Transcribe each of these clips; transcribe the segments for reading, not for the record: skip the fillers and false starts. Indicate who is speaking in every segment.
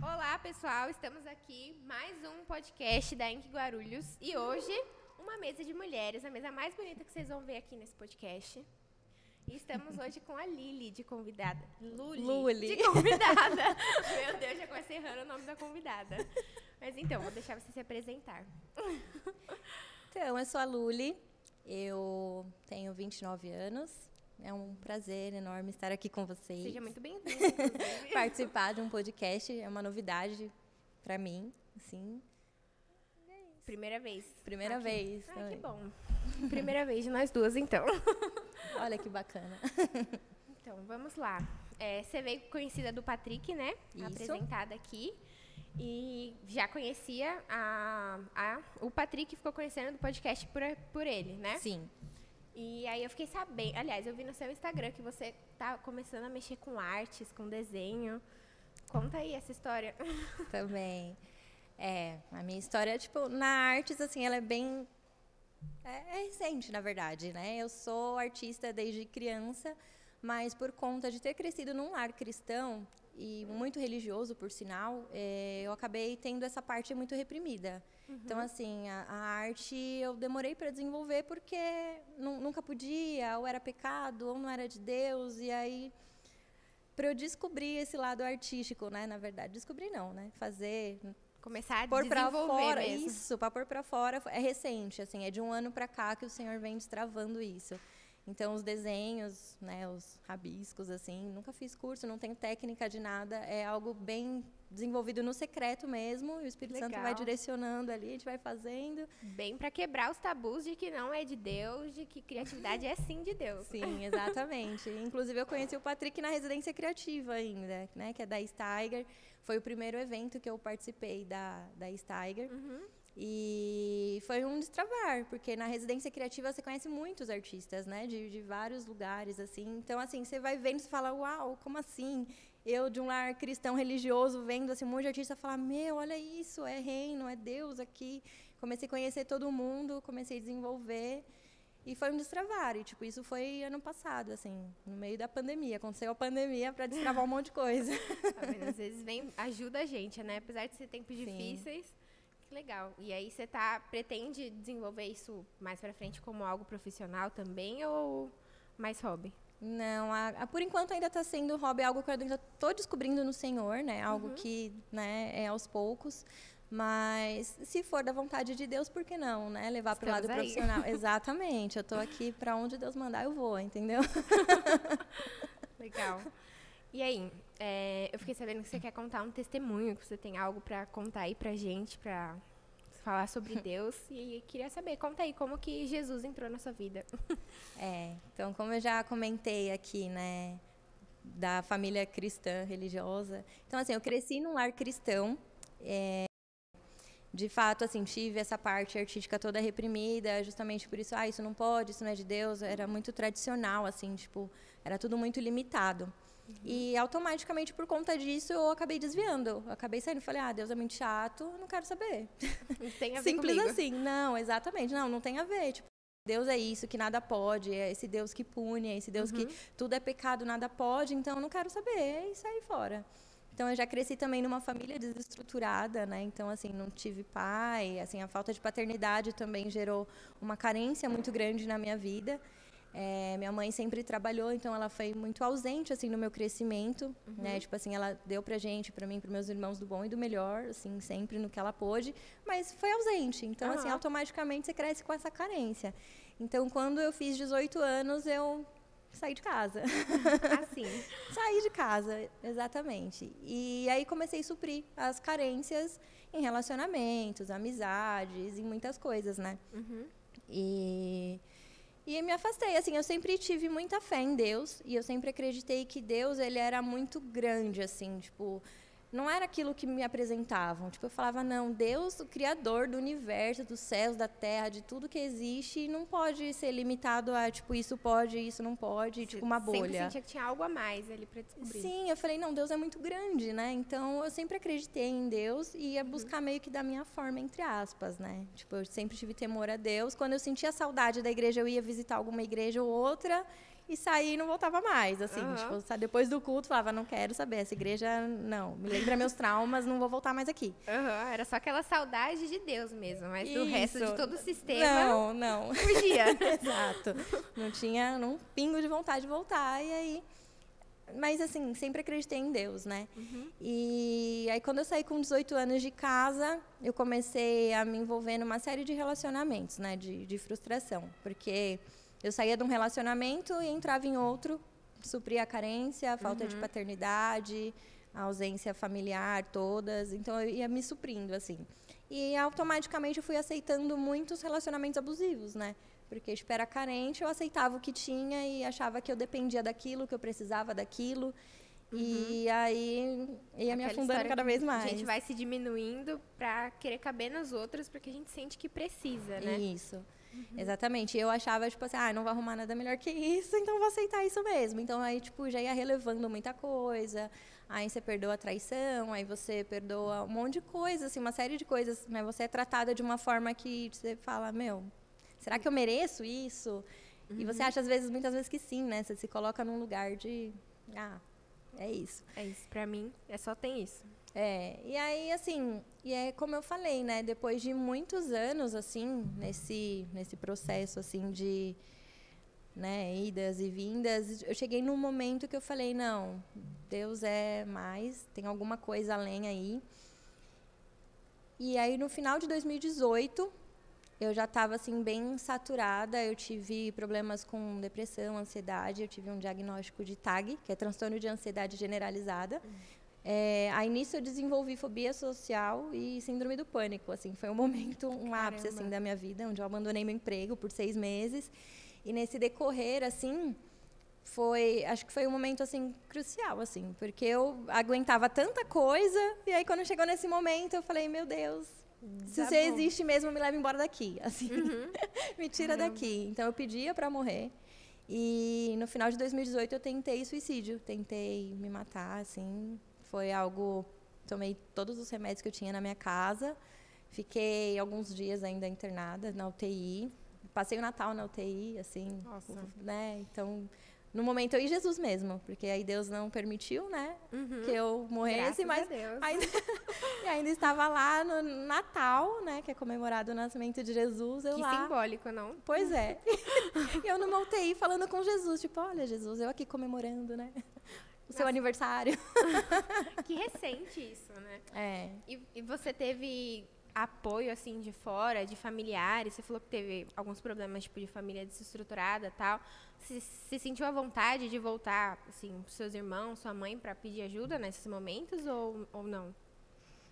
Speaker 1: Olá, pessoal. Estamos aqui mais um podcast da Inc Guarulhos e hoje uma mesa de mulheres, a mesa mais bonita que vocês vão ver aqui nesse podcast. E estamos hoje com a Lili de convidada.
Speaker 2: Luli.
Speaker 1: De convidada. Meu Deus, já comecei errando o nome da convidada. Mas então, vou deixar você se apresentar.
Speaker 2: Então, eu sou a Luli, eu tenho 29 anos. É um prazer enorme estar aqui com vocês.
Speaker 1: Seja muito bem-vinda, inclusive.
Speaker 2: Participar de um podcast é uma novidade para mim, assim.
Speaker 1: Primeira vez.
Speaker 2: Primeira
Speaker 1: aqui.
Speaker 2: vez.
Speaker 1: Ai, que bom. Primeira vez de nós duas, então.
Speaker 2: Olha que bacana.
Speaker 1: Então, vamos lá. Você veio conhecida do Patrick, né?
Speaker 2: Isso.
Speaker 1: Apresentada aqui. E já conhecia o Patrick, ficou conhecendo do podcast por ele, né?
Speaker 2: Sim.
Speaker 1: E aí eu fiquei sabendo, aliás, eu vi no seu Instagram que você tá começando a mexer com artes, com desenho. Conta aí essa história.
Speaker 2: Também. A minha história, tipo, na artes, assim, ela é bem... É recente, na verdade, né? Eu sou artista desde criança, mas por conta de ter crescido num lar cristão e muito religioso, por sinal, eu acabei tendo essa parte muito reprimida. Então, assim, a arte eu demorei para desenvolver porque nunca podia, ou era pecado, ou não era de Deus. E aí, para eu descobrir esse lado artístico, né? Na verdade, descobrir não, né? Fazer...
Speaker 1: Começar a
Speaker 2: pôr pra
Speaker 1: desenvolver
Speaker 2: fora,
Speaker 1: mesmo.
Speaker 2: isso, para pôr para fora é recente, assim, é de um ano para cá que o Senhor vem destravando isso. Então, os desenhos, né, os rabiscos, assim, nunca fiz curso, não tenho técnica de nada, é algo bem desenvolvido no secreto mesmo, e o Espírito Santo vai direcionando ali, a gente vai fazendo.
Speaker 1: Bem para quebrar os tabus de que não é de Deus, de que criatividade é sim de Deus.
Speaker 2: Sim, exatamente. Inclusive, eu conheci o Patrick na residência criativa ainda, né, que é da Steiger. Foi o primeiro evento que eu participei da Steiger. E foi um destravar, porque na residência criativa você conhece muitos artistas, né, de vários lugares, assim. Então, assim, você vai vendo e fala, uau, como assim? Eu, de um lar cristão religioso, vendo assim, um monte de artista falar, meu, olha isso, é reino, é Deus aqui. Comecei a conhecer todo mundo, comecei a desenvolver. E foi um destravar, e tipo, isso foi ano passado, assim, no meio da pandemia. Aconteceu a pandemia para destravar um monte de coisa.
Speaker 1: Às vezes ajuda a gente, né? Apesar de ser tempos difíceis. Que legal. E aí você pretende desenvolver isso mais pra frente como algo profissional também ou mais hobby?
Speaker 2: Não, por enquanto ainda está sendo hobby, algo que eu ainda estou descobrindo no Senhor, né? Algo que, né, é aos poucos. Mas se for da vontade de Deus, por que não, né? Levar para o lado profissional. Exatamente. Eu estou aqui para onde Deus mandar, eu vou, entendeu?
Speaker 1: Legal. E aí, eu fiquei sabendo que você quer contar um testemunho, que você tem algo para contar aí pra gente, para falar sobre Deus. E queria saber, conta aí, como que Jesus entrou na sua vida?
Speaker 2: Então, como eu já comentei aqui, né, da família cristã religiosa. Então, assim, eu cresci num lar cristão. De fato, assim, tive essa parte artística toda reprimida, justamente por isso, isso não pode, isso não é de Deus. Era muito tradicional, assim, tipo, era tudo muito limitado. E automaticamente, por conta disso, eu acabei desviando. Eu acabei saindo e falei, Deus é muito chato, não quero saber.
Speaker 1: Não tem a ver
Speaker 2: Simples
Speaker 1: comigo.
Speaker 2: assim. Não, exatamente. Não tem a ver. Tipo, Deus é isso, que nada pode. É esse Deus que pune, é esse Deus que tudo é pecado, nada pode. Então, eu não quero saber. E saí fora. Então, eu já cresci também numa família desestruturada, né? Então, assim, não tive pai. Assim, a falta de paternidade também gerou uma carência muito grande na minha vida. Minha mãe sempre trabalhou, então ela foi muito ausente, assim, no meu crescimento, né? Tipo assim, ela deu pra gente, pra mim, pros meus irmãos do bom e do melhor, assim, sempre no que ela pôde, mas foi ausente. Então, assim, automaticamente você cresce com essa carência. Então, quando eu fiz 18 anos, eu saí de casa.
Speaker 1: Assim.
Speaker 2: Saí de casa, exatamente. E aí comecei a suprir as carências em relacionamentos, amizades, em muitas coisas, né? E me afastei, assim, eu sempre tive muita fé em Deus e eu sempre acreditei que Deus, ele era muito grande, assim, tipo, não era aquilo que me apresentavam. Tipo, eu falava, não, Deus, o criador do universo, dos céus, da terra, de tudo que existe, não pode ser limitado a, tipo, isso pode, isso não pode, tipo, uma bolha.
Speaker 1: Sempre sentia que tinha algo a mais ali pra descobrir.
Speaker 2: Sim, eu falei, não, Deus é muito grande, né? Então, eu sempre acreditei em Deus e ia buscar meio que da minha forma, entre aspas, né? Tipo, eu sempre tive temor a Deus. Quando eu sentia saudade da igreja, eu ia visitar alguma igreja ou outra. e saí e não voltava mais, assim. Tipo, depois do culto, falava, não quero saber, essa igreja, não. Me lembra meus traumas, não vou voltar mais aqui.
Speaker 1: Era só aquela saudade de Deus mesmo, mas do resto de todo o sistema...
Speaker 2: Não.
Speaker 1: Fugia.
Speaker 2: Exato. Não tinha um pingo de vontade de voltar, e aí... Mas, assim, sempre acreditei em Deus, né? E aí, quando eu saí com 18 anos de casa, eu comecei a me envolver numa série de relacionamentos, né? De frustração. Porque eu saía de um relacionamento e entrava em outro, supria a carência, a falta de paternidade, a ausência familiar, todas. Então, eu ia me suprindo, assim. E, automaticamente, eu fui aceitando muitos relacionamentos abusivos, né? Porque eu era carente, eu aceitava o que tinha e achava que eu dependia daquilo, que eu precisava daquilo. E aí ia me afundando cada vez mais.
Speaker 1: A gente vai se diminuindo para querer caber nos outros, porque a gente sente que precisa, né?
Speaker 2: Isso, exatamente. Eu achava, tipo assim, não vou arrumar nada melhor que isso, então vou aceitar isso mesmo. Então, aí, tipo, já ia relevando muita coisa. Aí você perdoa a traição, aí você perdoa um monte de coisa, assim, uma série de coisas, né? Você é tratada de uma forma que você fala, será que eu mereço isso? E você acha, muitas vezes que sim, né? Você se coloca num lugar de... é isso.
Speaker 1: É isso, pra mim, só tem isso.
Speaker 2: E aí, assim... E é como eu falei, né? Depois de muitos anos, assim, nesse processo, assim, de... né, idas e vindas, eu cheguei num momento que eu falei, não, Deus é mais, tem alguma coisa além aí. E aí, no final de 2018... eu já estava, assim, bem saturada, eu tive problemas com depressão, ansiedade, eu tive um diagnóstico de TAG, que é transtorno de ansiedade generalizada. Aí, nisso, eu desenvolvi fobia social e síndrome do pânico, assim, foi um momento, ápice, assim, da minha vida, onde eu abandonei meu emprego por 6 meses. E nesse decorrer, assim, acho que foi um momento, assim, crucial, assim, porque eu aguentava tanta coisa, e aí, quando chegou nesse momento, eu falei, meu Deus... se você existe mesmo, me leva embora daqui, assim, me tira daqui. Então, eu pedia para morrer. E no final de 2018 eu tentei suicídio, tentei me matar, assim, foi algo... tomei todos os remédios que eu tinha na minha casa, fiquei alguns dias ainda internada na UTI, passei o Natal na UTI, assim, né? Então... no momento eu e Jesus mesmo, porque aí Deus não permitiu, né, que eu morresse, mas ainda estava lá no Natal, né, que é comemorado o nascimento de Jesus, eu lá.
Speaker 1: Que simbólico, não?
Speaker 2: Pois é. E eu numa UTI falando com Jesus, tipo, olha, Jesus, eu aqui comemorando, né, o seu aniversário.
Speaker 1: Que recente isso, né? E você teve apoio, assim, de fora, de familiares? Você falou que teve alguns problemas, tipo, de família desestruturada e tal. Se sentiu à vontade de voltar, assim, pros seus irmãos, sua mãe, para pedir ajuda nesses momentos ou não?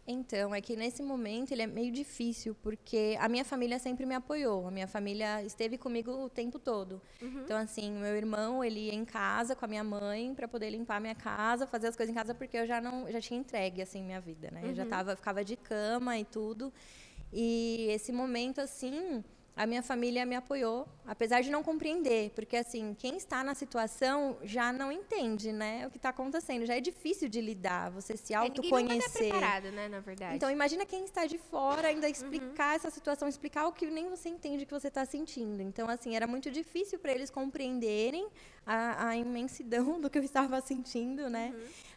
Speaker 2: Então, é que nesse momento ele é meio difícil, porque a minha família sempre me apoiou. A minha família esteve comigo o tempo todo. Então, assim, meu irmão, ele ia em casa com a minha mãe para poder limpar a minha casa, fazer as coisas em casa, porque eu já tinha entregue, assim, minha vida, né? Eu ficava de cama e tudo. E esse momento, assim... a minha família me apoiou, apesar de não compreender, porque, assim, quem está na situação já não entende, né, o que está acontecendo. Já é difícil de lidar, você se autoconhecer.
Speaker 1: Ninguém está preparado, né, na verdade.
Speaker 2: Então, imagina quem está de fora ainda explicar essa situação, explicar o que nem você entende que você está sentindo. Então, assim, era muito difícil para eles compreenderem a imensidão do que eu estava sentindo, né.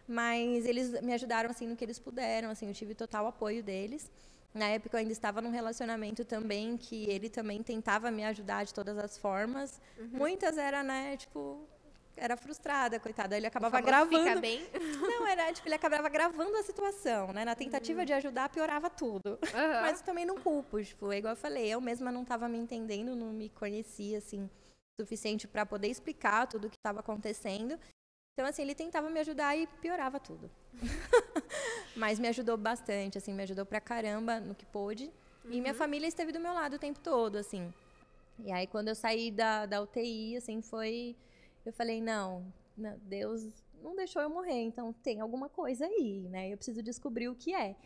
Speaker 2: Mas eles me ajudaram, assim, no que eles puderam, assim, eu tive total apoio deles. Na época, eu ainda estava num relacionamento também, que ele também tentava me ajudar de todas as formas. Muitas era, né, tipo... era frustrada, coitada. Ele acabava gravando...
Speaker 1: fica bem?
Speaker 2: Não, era, tipo, ele acabava gravando a situação, né? Na tentativa de ajudar, piorava tudo. Mas também não culpo, tipo, é igual eu falei. Eu mesma não estava me entendendo, não me conhecia, assim, o suficiente para poder explicar tudo o que estava acontecendo. Então, assim, ele tentava me ajudar e piorava tudo. Mas me ajudou bastante, assim, me ajudou pra caramba no que pôde. E minha família esteve do meu lado o tempo todo, assim. E aí, quando eu saí da UTI, assim, eu falei, não, Deus não deixou eu morrer, então tem alguma coisa aí, né? Eu preciso descobrir o que é.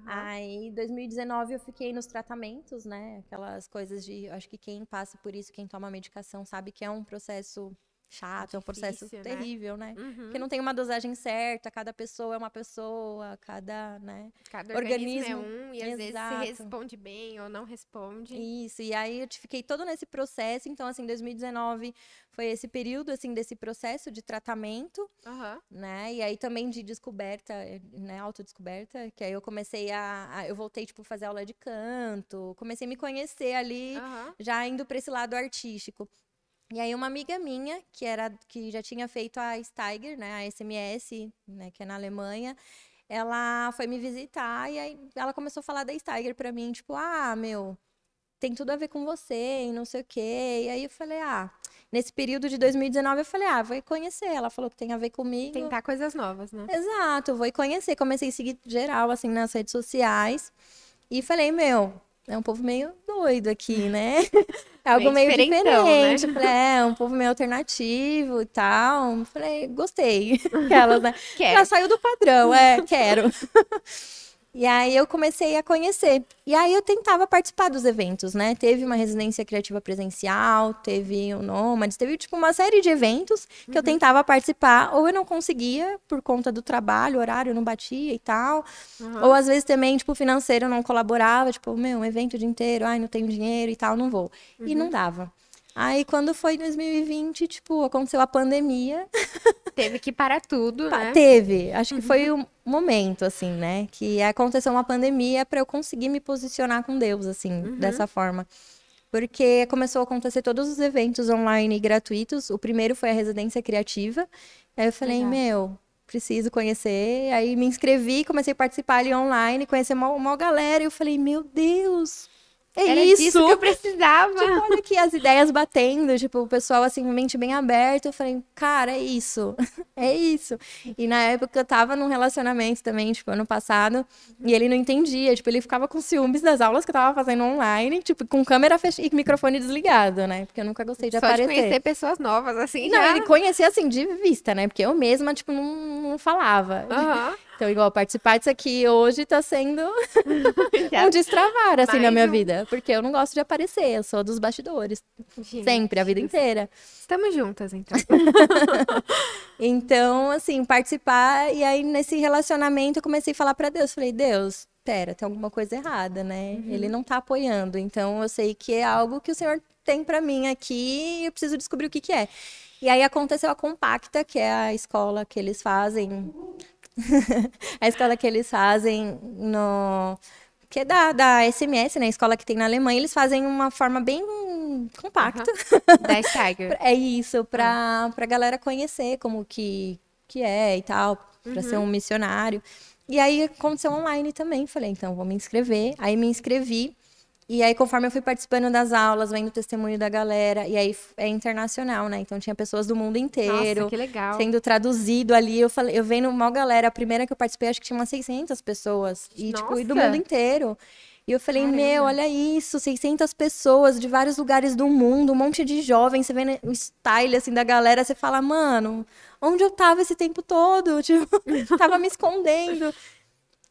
Speaker 2: Aí, em 2019, eu fiquei nos tratamentos, né? Aquelas coisas de... acho que quem passa por isso, quem toma medicação, sabe que é um processo chato, é um processo
Speaker 1: Difícil, né?
Speaker 2: terrível, né?
Speaker 1: Uhum.
Speaker 2: Porque não tem uma dosagem certa, cada pessoa é uma pessoa, cada, né?
Speaker 1: Cada organismo é
Speaker 2: organismo,
Speaker 1: um e às vezes se
Speaker 2: exato.
Speaker 1: responde bem ou não responde.
Speaker 2: Isso, e aí eu fiquei todo nesse processo, então assim, 2019 foi esse período assim desse processo de tratamento,
Speaker 1: Aham.
Speaker 2: né? E aí também de descoberta, né, autodescoberta, que aí eu comecei eu voltei tipo fazer aula de canto, comecei a me conhecer ali,
Speaker 1: Aham.
Speaker 2: já indo para esse lado artístico. E aí uma amiga minha, que já tinha feito a Steiger, né, a SMS, né, que é na Alemanha, ela foi me visitar e aí ela começou a falar da Steiger pra mim, tipo, meu, tem tudo a ver com você e não sei o quê. E aí eu falei, nesse período de 2019 eu falei, vou ir conhecer. Ela falou que tem a ver comigo.
Speaker 1: Tentar coisas novas, né?
Speaker 2: Exato, vou ir conhecer. Comecei a seguir geral, assim, nas redes sociais. E falei, meu, é um povo meio doido aqui, né? É algo meio
Speaker 1: diferentão,
Speaker 2: diferente.
Speaker 1: né?
Speaker 2: Falei, é um povo meio alternativo e tal. Falei, gostei. Aquelas, né? Já
Speaker 1: Quero.
Speaker 2: saiu do padrão, quero. E aí eu comecei a conhecer. E aí eu tentava participar dos eventos, né? Teve uma residência criativa presencial, teve o Nômades, teve tipo uma série de eventos que eu tentava participar, ou eu não conseguia por conta do trabalho, horário não batia e tal.
Speaker 1: Aham.
Speaker 2: Ou às vezes também, tipo, o financeiro não colaborava, tipo, um evento o dia inteiro, não tenho dinheiro e tal, não vou. E não dava. Aí quando foi 2020, tipo, aconteceu a pandemia.
Speaker 1: Teve que parar tudo, né?
Speaker 2: Teve, acho que foi um momento, assim, né? Que aconteceu uma pandemia para eu conseguir me posicionar com Deus, assim, dessa forma. Porque começou a acontecer todos os eventos online gratuitos. O primeiro foi a residência criativa. Aí eu falei,
Speaker 1: Legal.
Speaker 2: meu, preciso conhecer. Aí me inscrevi, comecei a participar ali online, conhecer uma galera. E eu falei, meu Deus,
Speaker 1: Era
Speaker 2: isso!
Speaker 1: disso que eu precisava.
Speaker 2: Tipo, olha aqui as ideias batendo, tipo, o pessoal, assim, mente bem aberta. Eu falei, cara, é isso, é isso. E na época eu tava num relacionamento também, tipo, ano passado, e ele não entendia, tipo, ele ficava com ciúmes das aulas que eu tava fazendo online, tipo, com câmera fechada e microfone desligado, né? Porque eu nunca gostei de
Speaker 1: Só de
Speaker 2: aparecer.
Speaker 1: conhecer pessoas novas, assim,
Speaker 2: Não,
Speaker 1: já.
Speaker 2: ele conhecia, assim, de vista, né? Porque eu mesma, tipo, não falava.
Speaker 1: Aham.
Speaker 2: Então, igual, participar disso aqui hoje tá sendo
Speaker 1: Já.
Speaker 2: um destravar, assim, na
Speaker 1: Mais
Speaker 2: minha
Speaker 1: um.
Speaker 2: vida. Porque eu não gosto de aparecer, eu sou dos bastidores.
Speaker 1: Gente,
Speaker 2: Sempre, a vida inteira.
Speaker 1: Estamos juntas, então.
Speaker 2: Então, assim, participar. E aí, nesse relacionamento, eu comecei a falar pra Deus. Falei, Deus, pera, tem alguma coisa errada, né? Ele não tá apoiando. Então, eu sei que é algo que o Senhor tem pra mim aqui e eu preciso descobrir o que que é. E aí, aconteceu a Compacta, que é a escola que eles fazem... a escola que eles fazem no... Que é da SMS, né? A escola que tem na Alemanha. Eles fazem uma forma bem compacta.
Speaker 1: Da Steiger.
Speaker 2: É isso, pra galera conhecer como que é e tal, pra ser um missionário. E aí aconteceu online também. Falei, então vou me inscrever. Aí me inscrevi. E aí, conforme eu fui participando das aulas, vendo o testemunho da galera, e aí é internacional, né? Então tinha pessoas do mundo inteiro.
Speaker 1: Nossa, que legal.
Speaker 2: Sendo traduzido ali. Eu falei, eu vendo uma galera, a primeira que eu participei, acho que tinha umas 600 pessoas. E, tipo, e do
Speaker 1: Nossa!
Speaker 2: mundo inteiro. E eu falei,
Speaker 1: Caramba.
Speaker 2: meu, olha isso, 600 pessoas de vários lugares do mundo, um monte de jovens, você vê o style, assim, da galera, você fala, mano, onde eu tava esse tempo todo? Tipo, tava me escondendo.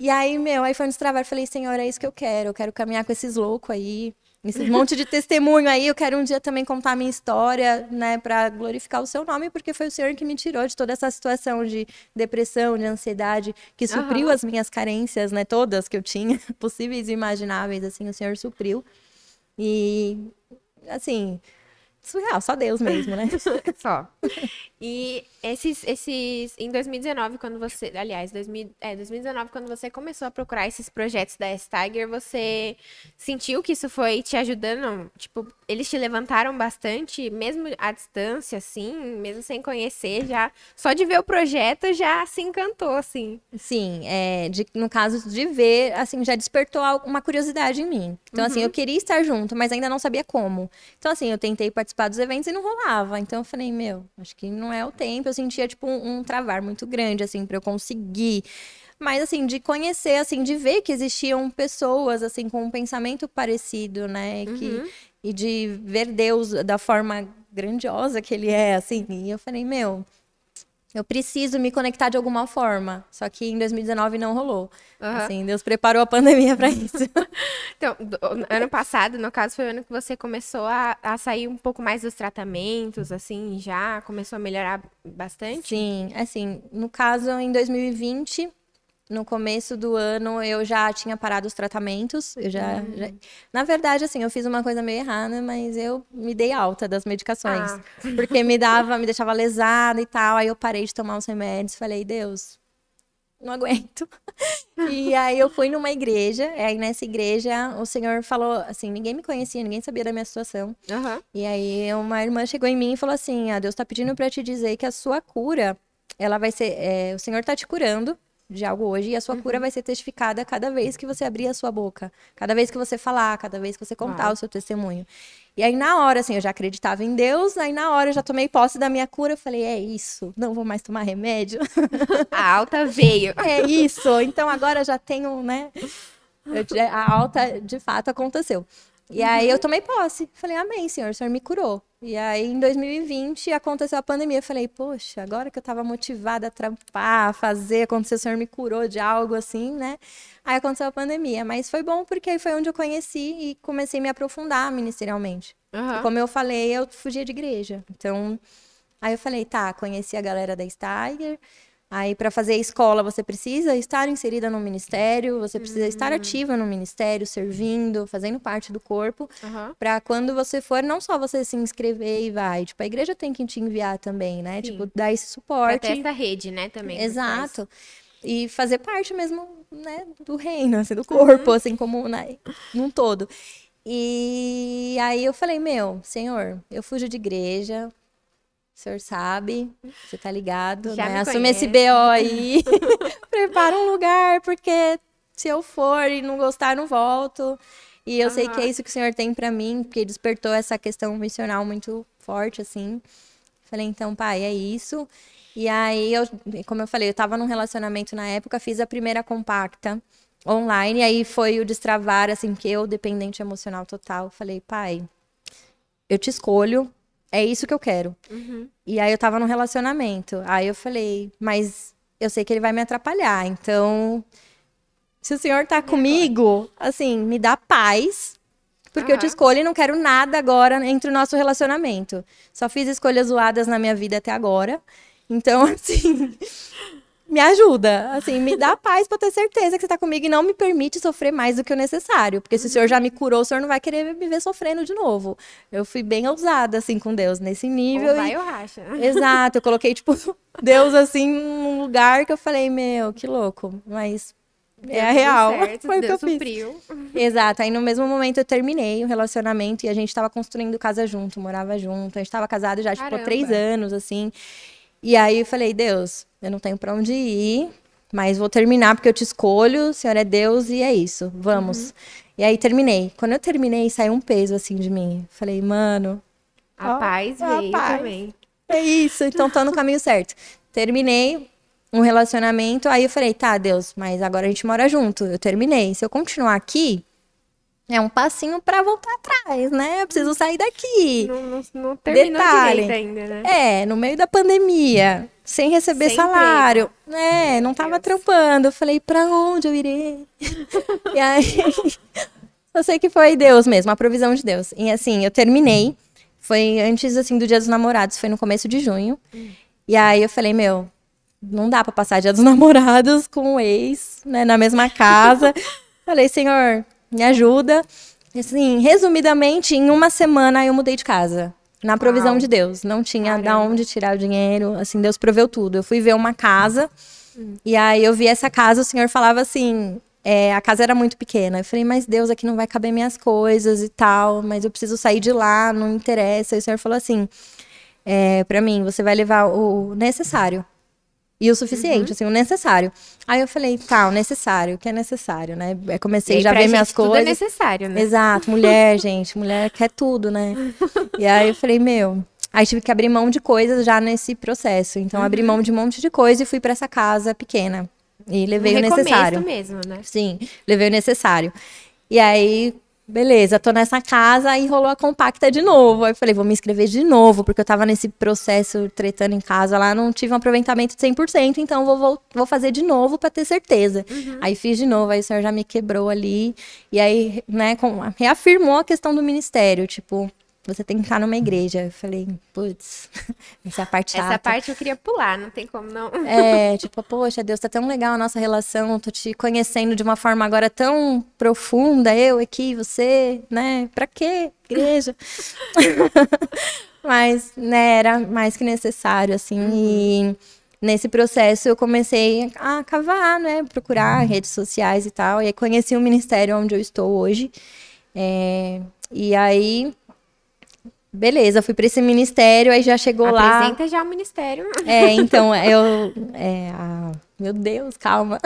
Speaker 2: E aí, meu, aí foi um destravar, falei, Senhor, é isso que eu quero caminhar com esses loucos aí, esses monte de testemunho aí, eu quero um dia também contar a minha história, né, pra glorificar o seu nome, porque foi o Senhor que me tirou de toda essa situação de depressão, de ansiedade, que supriu as minhas carências, né, todas que eu tinha, possíveis e imagináveis, assim, o Senhor supriu. E, assim, surreal, só Deus mesmo, né?
Speaker 1: Só. E em 2019, quando você, aliás, 2019, quando você começou a procurar esses projetos da Steiger, você sentiu que isso foi te ajudando? Tipo, eles te levantaram bastante, mesmo à distância, assim, mesmo sem conhecer, já, só de ver o projeto já se encantou, assim.
Speaker 2: Sim, no caso de ver, assim, já despertou uma curiosidade em mim. Então, assim, eu queria estar junto, mas ainda não sabia como. Então, assim, eu tentei participar dos eventos e não rolava. Então, eu falei, meu, acho que não é o tempo. Eu sentia, tipo, um travar muito grande, assim, pra eu conseguir. Mas, assim, de conhecer, assim, de ver que existiam pessoas, assim, com um pensamento parecido, né? E de ver Deus da forma grandiosa que ele é, assim. E eu falei, meu, eu preciso me conectar de alguma forma. Só que em 2019 não rolou.
Speaker 1: Aham.
Speaker 2: Assim, Deus preparou a pandemia para isso.
Speaker 1: Então, ano passado, no caso, foi o ano que você começou a sair um pouco mais dos tratamentos, assim, já começou a melhorar bastante?
Speaker 2: Sim, assim, no caso, em 2020, no começo do ano, eu já tinha parado os tratamentos. Na verdade, assim, eu fiz uma coisa meio errada, mas eu me dei alta das medicações.
Speaker 1: Ah,
Speaker 2: Porque me deixava lesada e tal. Aí eu parei de tomar os remédios. Falei, Deus, não aguento. E aí eu fui numa igreja. Aí nessa igreja, o Senhor falou assim: ninguém me conhecia, ninguém sabia da minha situação.
Speaker 1: aham.
Speaker 2: E aí uma irmã chegou em mim e falou assim: Deus tá pedindo pra te dizer que a sua cura, ela vai ser. O Senhor tá te curando de algo hoje, e a sua cura vai ser testificada cada vez que você abrir a sua boca, cada vez que você falar, cada vez que você contar
Speaker 1: Uau.
Speaker 2: o seu testemunho. E aí, na hora, assim, eu já acreditava em Deus, aí na hora eu já tomei posse da minha cura, eu falei, é isso, não vou mais tomar remédio,
Speaker 1: A alta veio.
Speaker 2: é isso, então agora já tenho, né, a alta de fato aconteceu. E aí eu tomei posse, falei, amém, Senhor, o Senhor me curou. E aí em 2020 aconteceu a pandemia, eu falei, poxa, agora que eu tava motivada a trampar, a fazer, aconteceu, o Senhor me curou de algo assim, né? Aí aconteceu a pandemia, mas foi bom porque aí foi onde eu conheci e comecei a me aprofundar ministerialmente. E
Speaker 1: Aham.
Speaker 2: como eu falei, eu fugia de igreja. Então, aí eu falei, tá, conheci a galera da Steiger. Aí, para fazer a escola, você precisa estar inserida no ministério, você precisa estar ativa no ministério, servindo, fazendo parte do corpo,
Speaker 1: Aham.
Speaker 2: para quando você for, não só você se inscrever e vai. Tipo, a igreja tem que te enviar também, né?
Speaker 1: Sim.
Speaker 2: Tipo, dar esse
Speaker 1: Pra ter
Speaker 2: suporte.
Speaker 1: essa rede, né, também. por trás.
Speaker 2: Exato. E fazer parte mesmo, né, do reino, assim, do corpo, assim, como, né, num todo. E aí eu falei, meu, Senhor, eu fujo de igreja, o senhor sabe, você tá ligado,
Speaker 1: Já
Speaker 2: né?
Speaker 1: me
Speaker 2: Assume esse
Speaker 1: conhece.
Speaker 2: BO aí, prepara um lugar, porque se eu for e não gostar, eu não volto. E eu sei que é
Speaker 1: Aham.
Speaker 2: isso que o senhor tem pra mim, porque despertou essa questão missional muito forte, assim. Falei, então, pai, é isso. E aí, como eu falei, eu tava num relacionamento na época, fiz a primeira compacta online, e aí foi o destravar, assim, que eu, dependente emocional total, falei, pai, eu te escolho, é isso que eu quero.
Speaker 1: Uhum.
Speaker 2: E aí eu tava num relacionamento. Aí eu falei, mas eu sei que ele vai me atrapalhar. Então, se o senhor tá comigo, assim, me dá paz. Porque eu te
Speaker 1: Aham.
Speaker 2: escolho e não quero nada agora entre o nosso relacionamento. Só fiz escolhas zoadas na minha vida até agora. Então, assim, me ajuda. Assim, me dá paz pra eu ter certeza que você tá comigo e não me permite sofrer mais do que o necessário. Porque se o senhor já me curou, o senhor não vai querer me ver sofrendo de novo. Eu fui bem ousada, assim, com Deus, nesse nível.
Speaker 1: Ou vai ou racha.
Speaker 2: Exato, eu coloquei, tipo, Deus, assim, num lugar que eu falei, meu, que louco. Mas é a
Speaker 1: Deu tudo
Speaker 2: real.
Speaker 1: certo,
Speaker 2: Foi o que eu
Speaker 1: Deus
Speaker 2: fiz.
Speaker 1: supriu.
Speaker 2: Exato, aí no mesmo momento eu terminei o relacionamento e a gente tava construindo casa junto, morava junto. A gente tava casado já, tipo, há 3
Speaker 1: Caramba.
Speaker 2: anos, assim. E aí eu falei, Deus, eu não tenho pra onde ir, mas vou terminar porque eu te escolho, o Senhor é Deus e é isso, vamos. E aí terminei. Quando eu terminei, saiu um peso, assim, de mim. Falei, mano,
Speaker 1: A
Speaker 2: ó,
Speaker 1: paz
Speaker 2: a
Speaker 1: veio
Speaker 2: paz.
Speaker 1: também.
Speaker 2: É isso, então tô no caminho certo. Terminei um relacionamento, aí eu falei, tá, Deus, mas agora a gente mora junto. Eu terminei. Se eu continuar aqui, é um passinho pra voltar atrás, né? Eu preciso sair daqui.
Speaker 1: Não terminou
Speaker 2: Detalhe.
Speaker 1: direito ainda, né?
Speaker 2: No meio da pandemia, sem receber
Speaker 1: Sem
Speaker 2: salário,
Speaker 1: Meu
Speaker 2: não tava
Speaker 1: Deus.
Speaker 2: trampando. Eu falei, pra onde eu irei? E aí, eu sei que foi Deus mesmo, a provisão de Deus. E assim, eu terminei, foi antes, assim, do Dia dos Namorados, foi no começo de junho. E aí eu falei, meu, não dá pra passar Dia dos Namorados com o ex, né, na mesma casa. Falei, Senhor, me ajuda. E, assim, resumidamente, em uma semana eu mudei de casa. Na provisão
Speaker 1: Uau.
Speaker 2: de Deus. Não tinha da
Speaker 1: Caramba.
Speaker 2: onde tirar o dinheiro. Assim, Deus proveu tudo. Eu fui ver uma casa. E aí eu vi essa casa, o Senhor falava assim... a casa era muito pequena. Eu falei, mas Deus, aqui não vai caber minhas coisas e tal. Mas eu preciso sair de lá, não interessa. E o Senhor falou assim... pra mim, você vai levar o necessário. E o suficiente, assim, o necessário. Aí eu falei, tá, o necessário, o que é necessário, né? Aí
Speaker 1: E
Speaker 2: comecei
Speaker 1: aí,
Speaker 2: já a
Speaker 1: pra
Speaker 2: ver
Speaker 1: gente,
Speaker 2: minhas
Speaker 1: tudo é
Speaker 2: coisas.
Speaker 1: necessário, né?
Speaker 2: Exato, mulher, gente, mulher quer tudo, né? E aí eu falei, meu... Aí tive que abrir mão de coisas já nesse processo. Então, abri mão de um monte de coisa e fui pra essa casa pequena. E levei
Speaker 1: Um
Speaker 2: o necessário.
Speaker 1: recomeço mesmo, né?
Speaker 2: Sim, levei o necessário. E aí, beleza, tô nessa casa, aí rolou a compacta de novo. Aí eu falei, vou me inscrever de novo, porque eu tava nesse processo tretando em casa lá, não tive um aproveitamento de 100%, então vou fazer de novo pra ter certeza. Aí fiz de novo, aí o Senhor já me quebrou ali, e aí, né, reafirmou a questão do ministério, tipo, você tem que estar numa igreja. Eu falei, putz, essa é a parte chata.
Speaker 1: Essa parte eu queria pular, não tem como não.
Speaker 2: É, tipo, poxa, Deus, tá tão legal a nossa relação, tô te conhecendo de uma forma agora tão profunda, eu aqui, você, né? Pra quê? Igreja. Mas, né, era mais que necessário, assim, e nesse processo eu comecei a cavar, né, procurar redes sociais e tal, e aí conheci o ministério onde eu estou hoje, e aí... Beleza, fui para esse ministério, aí já chegou lá.
Speaker 1: Apresenta já o ministério.
Speaker 2: Então, meu Deus, calma.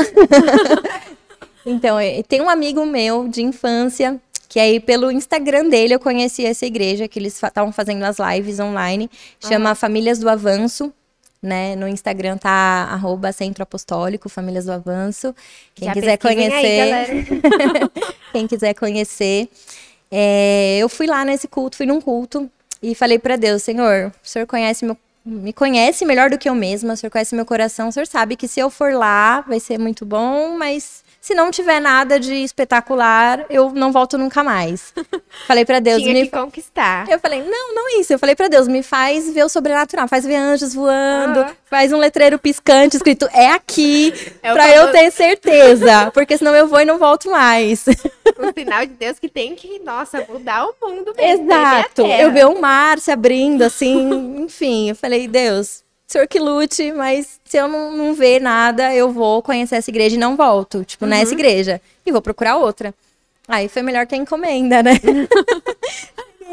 Speaker 2: Então, tem um amigo meu de infância, que aí pelo Instagram dele eu conheci essa igreja, que eles estavam fazendo as lives online, chama Famílias do Avanço, né? No Instagram tá @Centro Apostólico, Famílias do Avanço. Quem quiser conhecer. Aí, quem quiser conhecer. Eu fui lá nesse culto, fui num culto e falei pra Deus, Senhor, o Senhor me conhece melhor do que eu mesma, o Senhor conhece meu coração, o Senhor sabe que se eu for lá vai ser muito bom, mas se não tiver nada de espetacular, eu não volto nunca mais. Falei pra Deus...
Speaker 1: Tinha que conquistar.
Speaker 2: Eu falei, não isso. Eu falei pra Deus, me faz ver o sobrenatural, faz ver anjos voando, faz um letreiro piscante escrito, é aqui, pra eu ter certeza, porque senão eu vou e não volto mais.
Speaker 1: Um sinal de Deus que tem que, nossa, mudar o mundo mesmo.
Speaker 2: Exato. Eu ver o mar se abrindo, assim, enfim. Eu falei, Deus, o Senhor que lute, mas se eu não ver nada, eu vou conhecer essa igreja e não volto. Tipo, nessa igreja. E vou procurar outra. Aí foi melhor que a encomenda, né?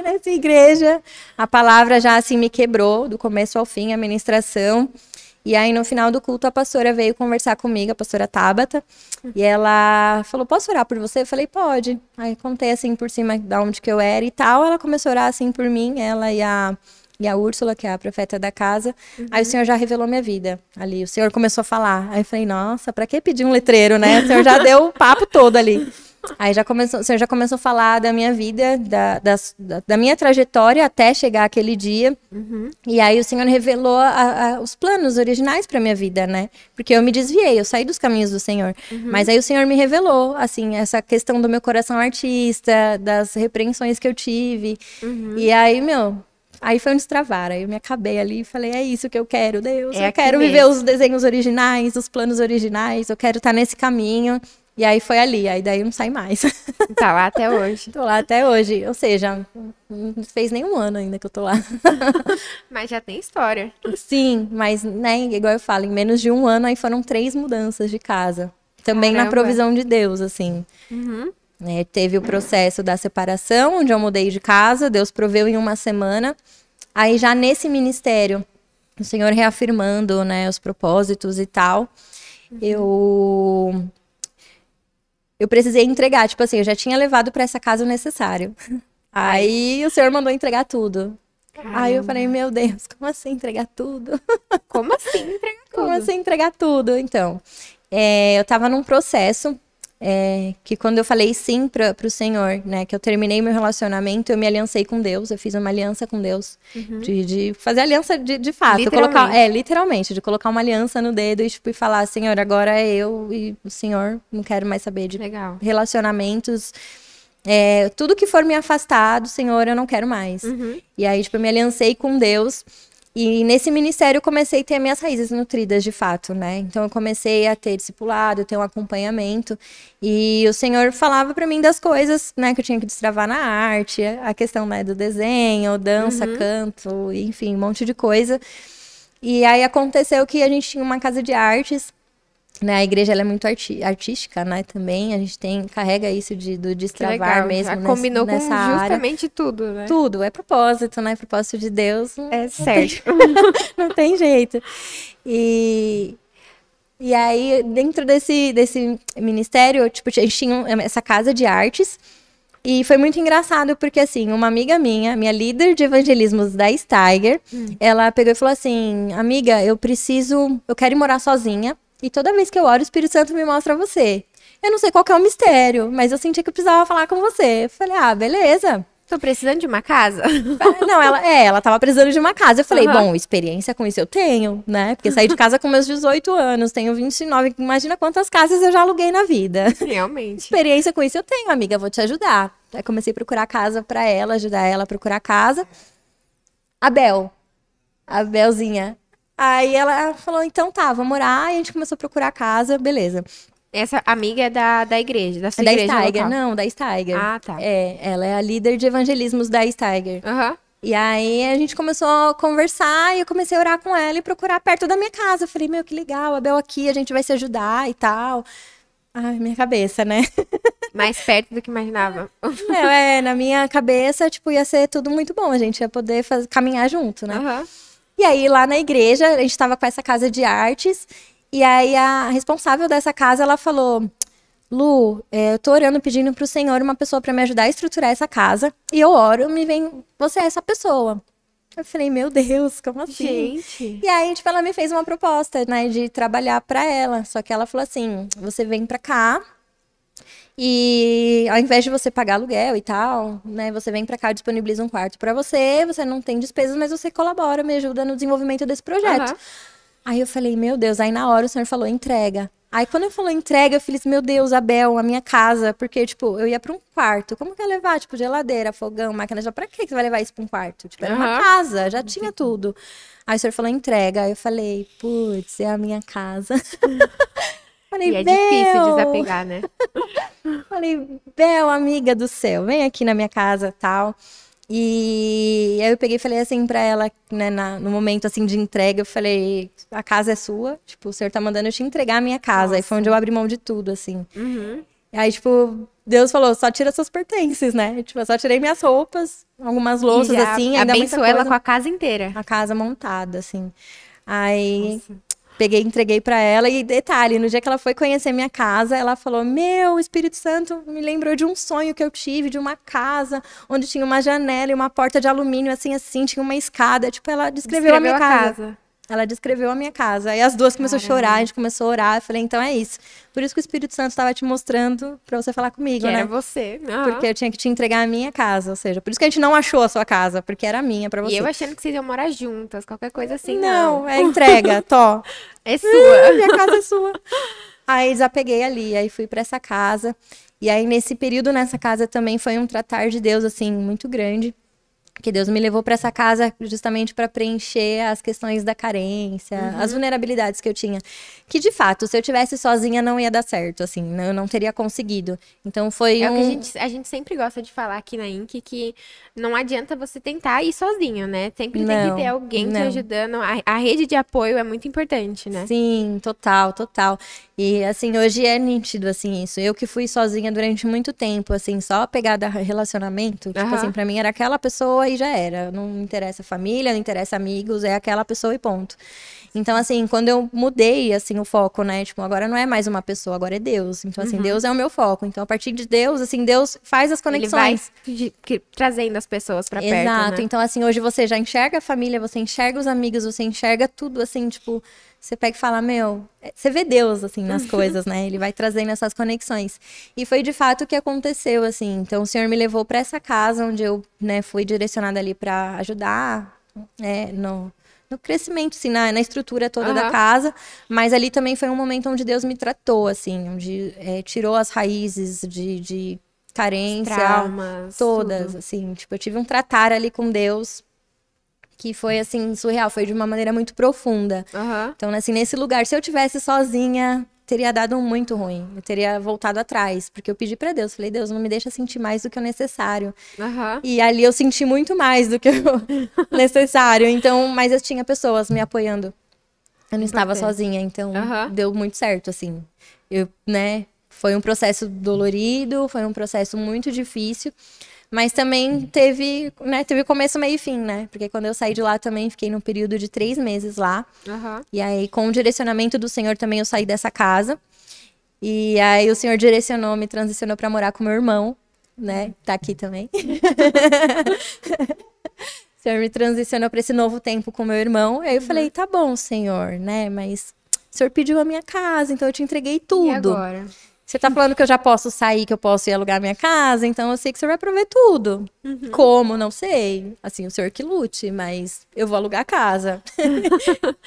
Speaker 2: Nessa igreja, a palavra já, assim, me quebrou, do começo ao fim, a ministração. E aí, no final do culto, a pastora veio conversar comigo, a pastora Tabata, e ela falou, posso orar por você? Eu falei, pode. Aí, contei, assim, por cima de onde que eu era e tal, ela começou a orar, assim, por mim, ela e a Úrsula, que é a profeta da casa. Aí, o Senhor já revelou minha vida ali, o Senhor começou a falar. Aí, eu falei, nossa, pra que pedir um letreiro, né? O Senhor já deu o papo todo ali. Aí o Senhor já começou a falar da minha vida, da minha trajetória até chegar aquele dia. E aí o Senhor revelou os planos originais para minha vida, né? Porque eu me desviei, eu saí dos caminhos do Senhor. Mas aí o Senhor me revelou, assim, essa questão do meu coração artista, das repreensões que eu tive. E aí, aí foi um destravar, aí eu me acabei ali e falei, é isso que eu quero, Deus. Eu quero viver os desenhos originais, os planos originais, eu quero estar nesse caminho. E aí foi ali, aí daí eu não saí mais.
Speaker 1: Tá lá até hoje.
Speaker 2: Tô lá até hoje, ou seja, não fez nem um ano ainda que eu tô lá.
Speaker 1: Mas já tem história.
Speaker 2: Sim, mas, né, igual eu falo, em menos de um ano aí foram 3 mudanças de casa. Também na provisão de Deus, assim. Teve o processo da separação, onde eu mudei de casa, Deus proveu em uma semana. Aí já nesse ministério, o Senhor reafirmando, né, os propósitos e tal, eu precisei entregar, tipo assim, eu já tinha levado pra essa casa o necessário. Aí o Senhor mandou entregar tudo. Caramba. Aí eu falei, meu Deus, como assim entregar tudo?
Speaker 1: Como assim entregar tudo?
Speaker 2: Como assim entregar tudo? Então, eu tava num processo que quando eu falei sim pro Senhor, né, que eu terminei meu relacionamento, eu me aliancei com Deus, eu fiz uma aliança com Deus, de fazer aliança de fato. Literalmente, de colocar uma aliança no dedo e falar, Senhor, agora é eu e o Senhor, não quero mais saber de relacionamentos. Tudo que for me afastar do Senhor, eu não quero mais. E aí, eu me aliancei com Deus. E nesse ministério eu comecei a ter minhas raízes nutridas de fato, né? Então eu comecei a ter discipulado, ter um acompanhamento. E o Senhor falava pra mim das coisas, né? Que eu tinha que destravar na arte, a questão, né, do desenho, dança, canto, enfim, um monte de coisa. E aí aconteceu que a gente tinha uma casa de artes, né? A igreja ela é muito artística, né? Também a gente carrega isso do destravar mesmo. Já
Speaker 1: combinou
Speaker 2: nessa
Speaker 1: com
Speaker 2: área.
Speaker 1: Justamente tudo, né?
Speaker 2: Tudo, é propósito, né? Propósito de Deus.
Speaker 1: É certo.
Speaker 2: Não tem jeito. E aí, dentro desse ministério, a gente tinha essa casa de artes. E foi muito engraçado, porque, assim, uma amiga minha líder de evangelismos da Steiger, ela pegou e falou assim, amiga, eu quero ir morar sozinha. E toda vez que eu oro, o Espírito Santo me mostra você. eu não sei qual que é o mistério, mas eu senti que eu precisava falar com você. Eu falei, ah, beleza.
Speaker 1: Tô precisando de uma casa?
Speaker 2: Não, ela tava precisando de uma casa. Eu falei,
Speaker 1: Aham.
Speaker 2: bom, experiência com isso eu tenho, né? Porque saí de casa com meus 18 anos, tenho 29, imagina quantas casas eu já aluguei na vida.
Speaker 1: Realmente.
Speaker 2: Experiência com isso eu tenho, amiga, vou te ajudar. Aí comecei a procurar casa pra ela, ajudar ela a procurar casa. A Belzinha. Aí ela falou, então tá, vamos morar. E a gente começou a procurar casa, beleza.
Speaker 1: Essa amiga é da igreja, da sua
Speaker 2: Da
Speaker 1: igreja
Speaker 2: Steiger,
Speaker 1: local.
Speaker 2: não, da Steiger.
Speaker 1: Ah, tá.
Speaker 2: Ela é a líder de evangelismos da Steiger.
Speaker 1: Aham.
Speaker 2: E aí a gente começou a conversar e eu comecei a orar com ela e procurar perto da minha casa. Eu falei, meu, que legal, a Bel aqui, a gente vai se ajudar e tal. Ai, minha cabeça, né?
Speaker 1: Mais perto do que imaginava.
Speaker 2: Não, na minha cabeça, tipo, ia ser tudo muito bom. A gente ia poder caminhar junto, né?
Speaker 1: Aham.
Speaker 2: E aí, lá na igreja, a gente tava com essa casa de artes. E aí, a responsável dessa casa, ela falou... Lu, eu tô orando, pedindo pro Senhor uma pessoa pra me ajudar a estruturar essa casa. E eu oro, me vem... Você é essa pessoa. Eu falei, meu Deus, como assim?
Speaker 1: Gente.
Speaker 2: E aí, tipo, ela me fez uma proposta, né, de trabalhar pra ela. Só que ela falou assim, você vem pra cá e ao invés de você pagar aluguel e tal, né, você vem pra cá, disponibiliza um quarto pra você, você não tem despesas, mas você colabora, me ajuda no desenvolvimento desse projeto.
Speaker 1: Aham.
Speaker 2: Aí eu falei, meu Deus, aí na hora o senhor falou entrega. Aí quando eu falou entrega, eu falei assim, meu Deus, Abel, a minha casa, porque, tipo, eu ia pra um quarto. Como que eu ia levar, tipo, geladeira, fogão, máquina de... Pra que você vai levar isso pra um quarto? Tipo, era uma
Speaker 1: Aham.
Speaker 2: casa, já tinha tudo. Aí o senhor falou entrega. Aí eu falei, putz, é a minha casa. Falei,
Speaker 1: E é difícil
Speaker 2: Bel,
Speaker 1: desapegar, né?
Speaker 2: falei, Bel, amiga do céu, vem aqui na minha casa, tal. E aí eu peguei e falei assim pra ela, né, no momento assim de entrega, eu falei, a casa é sua, tipo, o senhor tá mandando eu te entregar a minha casa. Aí foi onde eu abri mão de tudo, assim.
Speaker 1: Uhum.
Speaker 2: Aí, tipo, Deus falou, só tira seus pertences, né? Tipo, eu só tirei minhas roupas, algumas louças,
Speaker 1: E já
Speaker 2: assim, ainda muita
Speaker 1: abençoou ela
Speaker 2: coisa,
Speaker 1: com a casa inteira.
Speaker 2: a casa montada, assim. Aí,
Speaker 1: Nossa.
Speaker 2: peguei, entreguei pra ela e detalhe, no dia que ela foi conhecer minha casa, ela falou: "Meu, o Espírito Santo me lembrou de um sonho que eu tive de uma casa onde tinha uma janela e uma porta de alumínio assim assim, tinha uma escada". Tipo, ela descreveu a minha casa. Ela descreveu a minha casa. Aí as duas começaram a chorar, a gente começou a orar. Eu falei: "Então é isso. Por isso que o Espírito Santo estava te mostrando pra você falar comigo,
Speaker 1: Que
Speaker 2: né?
Speaker 1: era você. Aham.
Speaker 2: Porque eu tinha que te entregar a minha casa, ou seja, por isso que a gente não achou a sua casa, porque era minha pra você".
Speaker 1: E eu achando que vocês iam morar juntas, qualquer coisa assim,
Speaker 2: Não, é entrega, tó.
Speaker 1: É sua.
Speaker 2: Minha casa é sua. Aí desapeguei ali, aí fui pra essa casa. E aí nesse período nessa casa também foi um tratar de Deus assim muito grande, que Deus me levou pra essa casa justamente pra preencher as questões da carência, as vulnerabilidades que eu tinha, que de fato, se eu tivesse sozinha não ia dar certo, assim, eu não teria conseguido. Então foi
Speaker 1: É o
Speaker 2: um
Speaker 1: que a gente sempre gosta de falar aqui na Inc, que não adianta você tentar ir sozinho, né? Sempre tem que ter
Speaker 2: Não,
Speaker 1: alguém te
Speaker 2: não.
Speaker 1: ajudando. A rede de apoio é muito importante, né?
Speaker 2: Sim, total, total. E assim, hoje é nítido assim isso. Eu que fui sozinha durante muito tempo, assim, só pegada a relacionamento, tipo
Speaker 1: Aham.
Speaker 2: assim, pra mim era aquela pessoa e já era. Não interessa família, não interessa amigos, é aquela pessoa e ponto. Então, assim, quando eu mudei, assim, o foco, né? Tipo, agora não é mais uma pessoa, agora é Deus. Então, assim, Deus é o meu foco. Então, a partir de Deus, assim, Deus faz as
Speaker 1: Ele vai
Speaker 2: conexões.
Speaker 1: trazendo as pessoas pra perto,
Speaker 2: Exato.
Speaker 1: né?
Speaker 2: Então, assim, hoje você já enxerga a família, você enxerga os amigos, você enxerga tudo, assim, tipo, você pega e fala, meu, você vê Deus, assim, nas coisas, né? Ele vai trazendo essas conexões. E foi de fato o que aconteceu, assim. Então, o Senhor me levou para essa casa onde eu, né, fui direcionada ali para ajudar, né, no crescimento, assim, na estrutura toda da
Speaker 1: Aham.
Speaker 2: casa. Mas ali também foi um momento onde Deus me tratou, assim, onde tirou as raízes de carência.
Speaker 1: Traumas,
Speaker 2: Todas,
Speaker 1: tudo.
Speaker 2: assim, tipo, eu tive um tratar ali com Deus que foi, assim, surreal, foi de uma maneira muito profunda.
Speaker 1: Aham.
Speaker 2: Então, assim, nesse lugar, se eu tivesse sozinha, teria dado muito ruim, eu teria voltado atrás, porque eu pedi pra Deus, falei, Deus, não me deixa sentir mais do que o necessário.
Speaker 1: Aham.
Speaker 2: E ali eu senti muito mais do que o necessário, então, mas eu tinha pessoas me apoiando. Eu não estava
Speaker 1: Importante.
Speaker 2: sozinha, então
Speaker 1: Aham.
Speaker 2: deu muito certo, assim. Eu, né, foi um processo dolorido, foi um processo muito difícil, mas também teve, né, teve começo, meio e fim, né? Porque quando eu saí de lá também fiquei num período de 3 meses lá.
Speaker 1: Aham.
Speaker 2: E aí, com o direcionamento do Senhor também eu saí dessa casa. E aí o Senhor direcionou, me transicionou pra morar com meu irmão, né? Tá aqui também. O Senhor me transicionou pra esse novo tempo com meu irmão. Aí eu falei, tá bom, Senhor, né? Mas o Senhor pediu a minha casa, então eu te entreguei
Speaker 1: E
Speaker 2: tudo.
Speaker 1: agora?
Speaker 2: Você tá falando que eu já posso sair, que eu posso ir alugar minha casa, então eu sei que o senhor vai prover tudo. Como? Não sei. Assim, o senhor que lute, mas eu vou alugar a casa.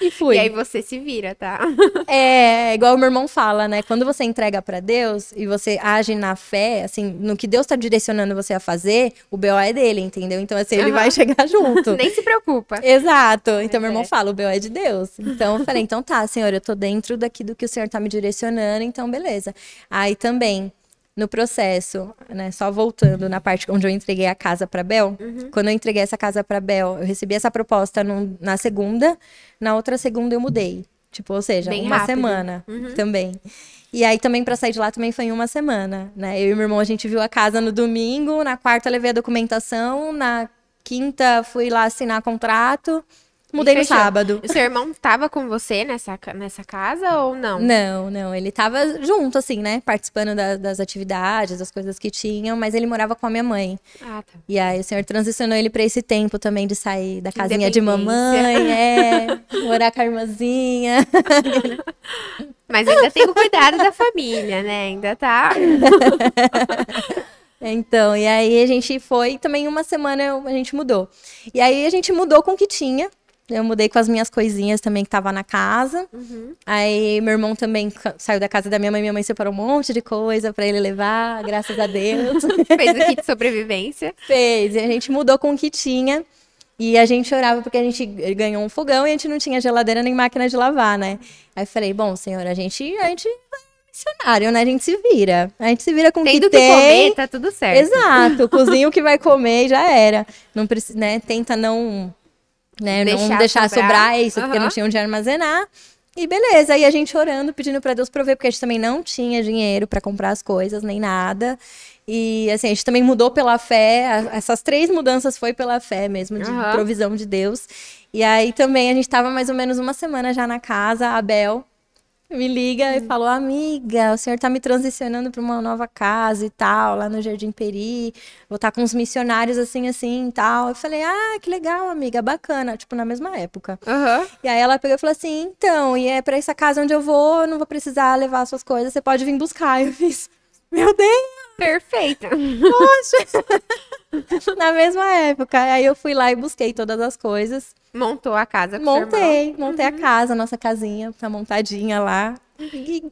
Speaker 2: E fui.
Speaker 1: E aí você se vira, tá?
Speaker 2: É igual o meu irmão fala, né? Quando você entrega pra Deus e você age na fé, assim, no que Deus tá direcionando você a fazer, o BO é dele, entendeu? Então, assim, ele vai chegar junto.
Speaker 1: Nem se preocupa.
Speaker 2: Exato. Então, meu irmão
Speaker 1: é.
Speaker 2: fala, o BO é de Deus. Então, eu falei, então tá, senhor, eu tô dentro daqui do que o senhor tá me direcionando, então beleza. Aí também, no processo, né, só voltando na parte onde eu entreguei a casa pra Bel, quando eu entreguei essa casa pra Bel, eu recebi essa proposta na segunda, na outra segunda eu mudei. Tipo, ou seja,
Speaker 1: Bem
Speaker 2: uma
Speaker 1: rápido.
Speaker 2: semana também. E aí também pra sair de lá também foi em uma semana, né? Eu e meu irmão, a gente viu a casa no domingo, na quarta eu levei a documentação, na quinta fui lá assinar contrato, mudei no
Speaker 1: fechou.
Speaker 2: sábado.
Speaker 1: O seu irmão tava com você nessa casa ou não?
Speaker 2: Não, ele tava junto, assim, né? Participando das atividades, das coisas que tinham, mas ele morava com a minha mãe.
Speaker 1: Ah, tá.
Speaker 2: E aí o senhor transicionou ele pra esse tempo também de sair da casinha de
Speaker 1: Independência.
Speaker 2: mamãe, morar com a irmãzinha.
Speaker 1: Mas ainda tem o cuidado da família, né? Ainda tá.
Speaker 2: Então, e aí a gente foi, também uma semana a gente mudou. E aí a gente mudou com o que tinha. Eu mudei com as minhas coisinhas também que tava na casa. Aí meu irmão também saiu da casa da minha mãe separou um monte de coisa pra ele levar, graças a Deus.
Speaker 1: Fez o kit de sobrevivência.
Speaker 2: Fez, e a gente mudou com o que tinha. E a gente orava porque a gente ganhou um fogão e a gente não tinha geladeira nem máquina de lavar, né? Aí eu falei, bom, senhor, a gente é missionário, né? A gente se vira. A gente se vira com o que
Speaker 1: Tendo que
Speaker 2: tem.
Speaker 1: comer, tá tudo certo.
Speaker 2: Exato, cozinha o que vai comer e já era. Não precisa, né? Tenta não deixar sobrar, é isso, porque não tinha onde armazenar. E beleza, aí a gente orando, pedindo pra Deus prover, porque a gente também não tinha dinheiro pra comprar as coisas, nem nada. E assim, a gente também mudou pela fé, essas 3 mudanças foi pela fé mesmo, de provisão de Deus. E aí também a gente tava mais ou menos uma semana já na casa, a Bel me liga e falou, amiga, o senhor tá me transicionando para uma nova casa e tal, lá no Jardim Peri, vou estar com uns missionários assim e tal. Eu falei, ah, que legal, amiga, bacana, tipo, na mesma época. E aí ela pegou e falou assim, então, e é pra essa casa onde eu vou, não vou precisar levar as suas coisas, você pode vir buscar. Eu fiz, meu Deus!
Speaker 1: Perfeita.
Speaker 2: Na mesma época. Aí eu fui lá e busquei todas as coisas.
Speaker 1: Montou a casa com seu irmão.
Speaker 2: Montei a casa, a nossa casinha, tá montadinha lá. E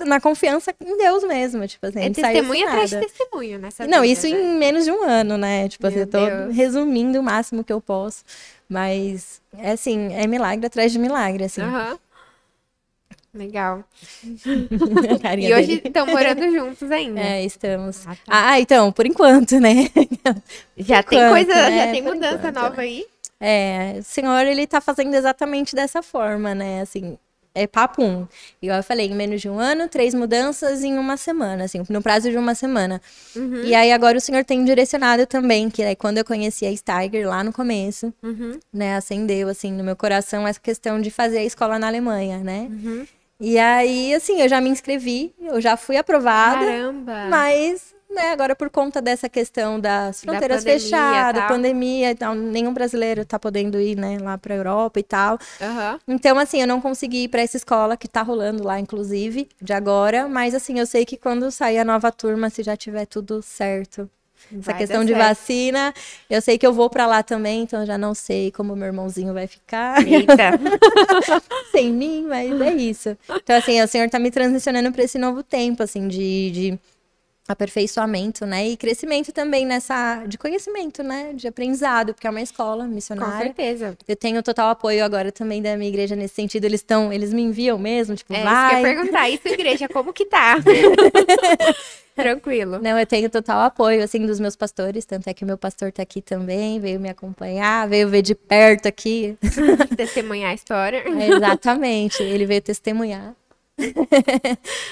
Speaker 2: na confiança em Deus mesmo, tipo assim, a
Speaker 1: É
Speaker 2: gente saiu sem
Speaker 1: testemunho atrás de
Speaker 2: nada.
Speaker 1: testemunho nessa
Speaker 2: Não,
Speaker 1: vida,
Speaker 2: isso
Speaker 1: né?
Speaker 2: em menos de um ano, né? Tipo assim,
Speaker 1: Meu
Speaker 2: eu tô
Speaker 1: Deus.
Speaker 2: resumindo o máximo que eu posso. Mas, é assim, é milagre atrás de milagre, assim.
Speaker 1: Legal.
Speaker 2: A carinha
Speaker 1: E hoje
Speaker 2: dele.
Speaker 1: estão morando juntos ainda.
Speaker 2: É, estamos.
Speaker 1: Ah, tá.
Speaker 2: Então, por enquanto, né?
Speaker 1: Já tem
Speaker 2: enquanto,
Speaker 1: coisa,
Speaker 2: né?
Speaker 1: já tem
Speaker 2: Por
Speaker 1: mudança
Speaker 2: enquanto,
Speaker 1: nova
Speaker 2: né?
Speaker 1: aí.
Speaker 2: O Senhor, ele tá fazendo exatamente dessa forma, né? Assim, é papum. Igual eu falei, em menos de um ano, 3 mudanças em uma semana, assim, no prazo de uma semana. E aí, agora o Senhor tem direcionado também, que aí quando eu conheci a Steiger lá no começo, né? Acendeu, assim, no meu coração essa questão de fazer a escola na Alemanha, né? E aí, assim, eu já me inscrevi, eu já fui aprovada.
Speaker 1: Caramba.
Speaker 2: Mas, né, agora por conta dessa questão das fronteiras
Speaker 1: pandemia,
Speaker 2: fechadas,
Speaker 1: tal.
Speaker 2: pandemia e tal, nenhum brasileiro tá podendo ir, né, lá pra Europa e tal.
Speaker 1: Aham.
Speaker 2: Então, assim, eu não consegui ir pra essa escola que tá rolando lá, inclusive, de agora. Mas, assim, eu sei que quando sair a nova turma, se já tiver tudo certo, essa
Speaker 1: Vai
Speaker 2: questão
Speaker 1: dar
Speaker 2: de
Speaker 1: certo.
Speaker 2: vacina, eu sei que eu vou pra lá também, então eu já não sei como meu irmãozinho vai ficar
Speaker 1: Eita.
Speaker 2: sem mim, mas é isso. Então, assim, o Senhor tá me transicionando pra esse novo tempo, assim, de aperfeiçoamento, né? E crescimento também de conhecimento, né? De aprendizado, porque é uma escola
Speaker 1: Com
Speaker 2: missionária.
Speaker 1: certeza.
Speaker 2: Eu tenho total apoio agora também da minha igreja nesse sentido. Eles me enviam mesmo, tipo,
Speaker 1: É isso que eu ia
Speaker 2: vai.
Speaker 1: perguntar. Isso, igreja, como que tá? Tranquilo.
Speaker 2: Não, eu tenho total apoio, assim, dos meus pastores. Tanto é que o meu pastor tá aqui também, veio me acompanhar, veio ver de perto aqui.
Speaker 1: Testemunhar a história.
Speaker 2: Exatamente, ele veio testemunhar.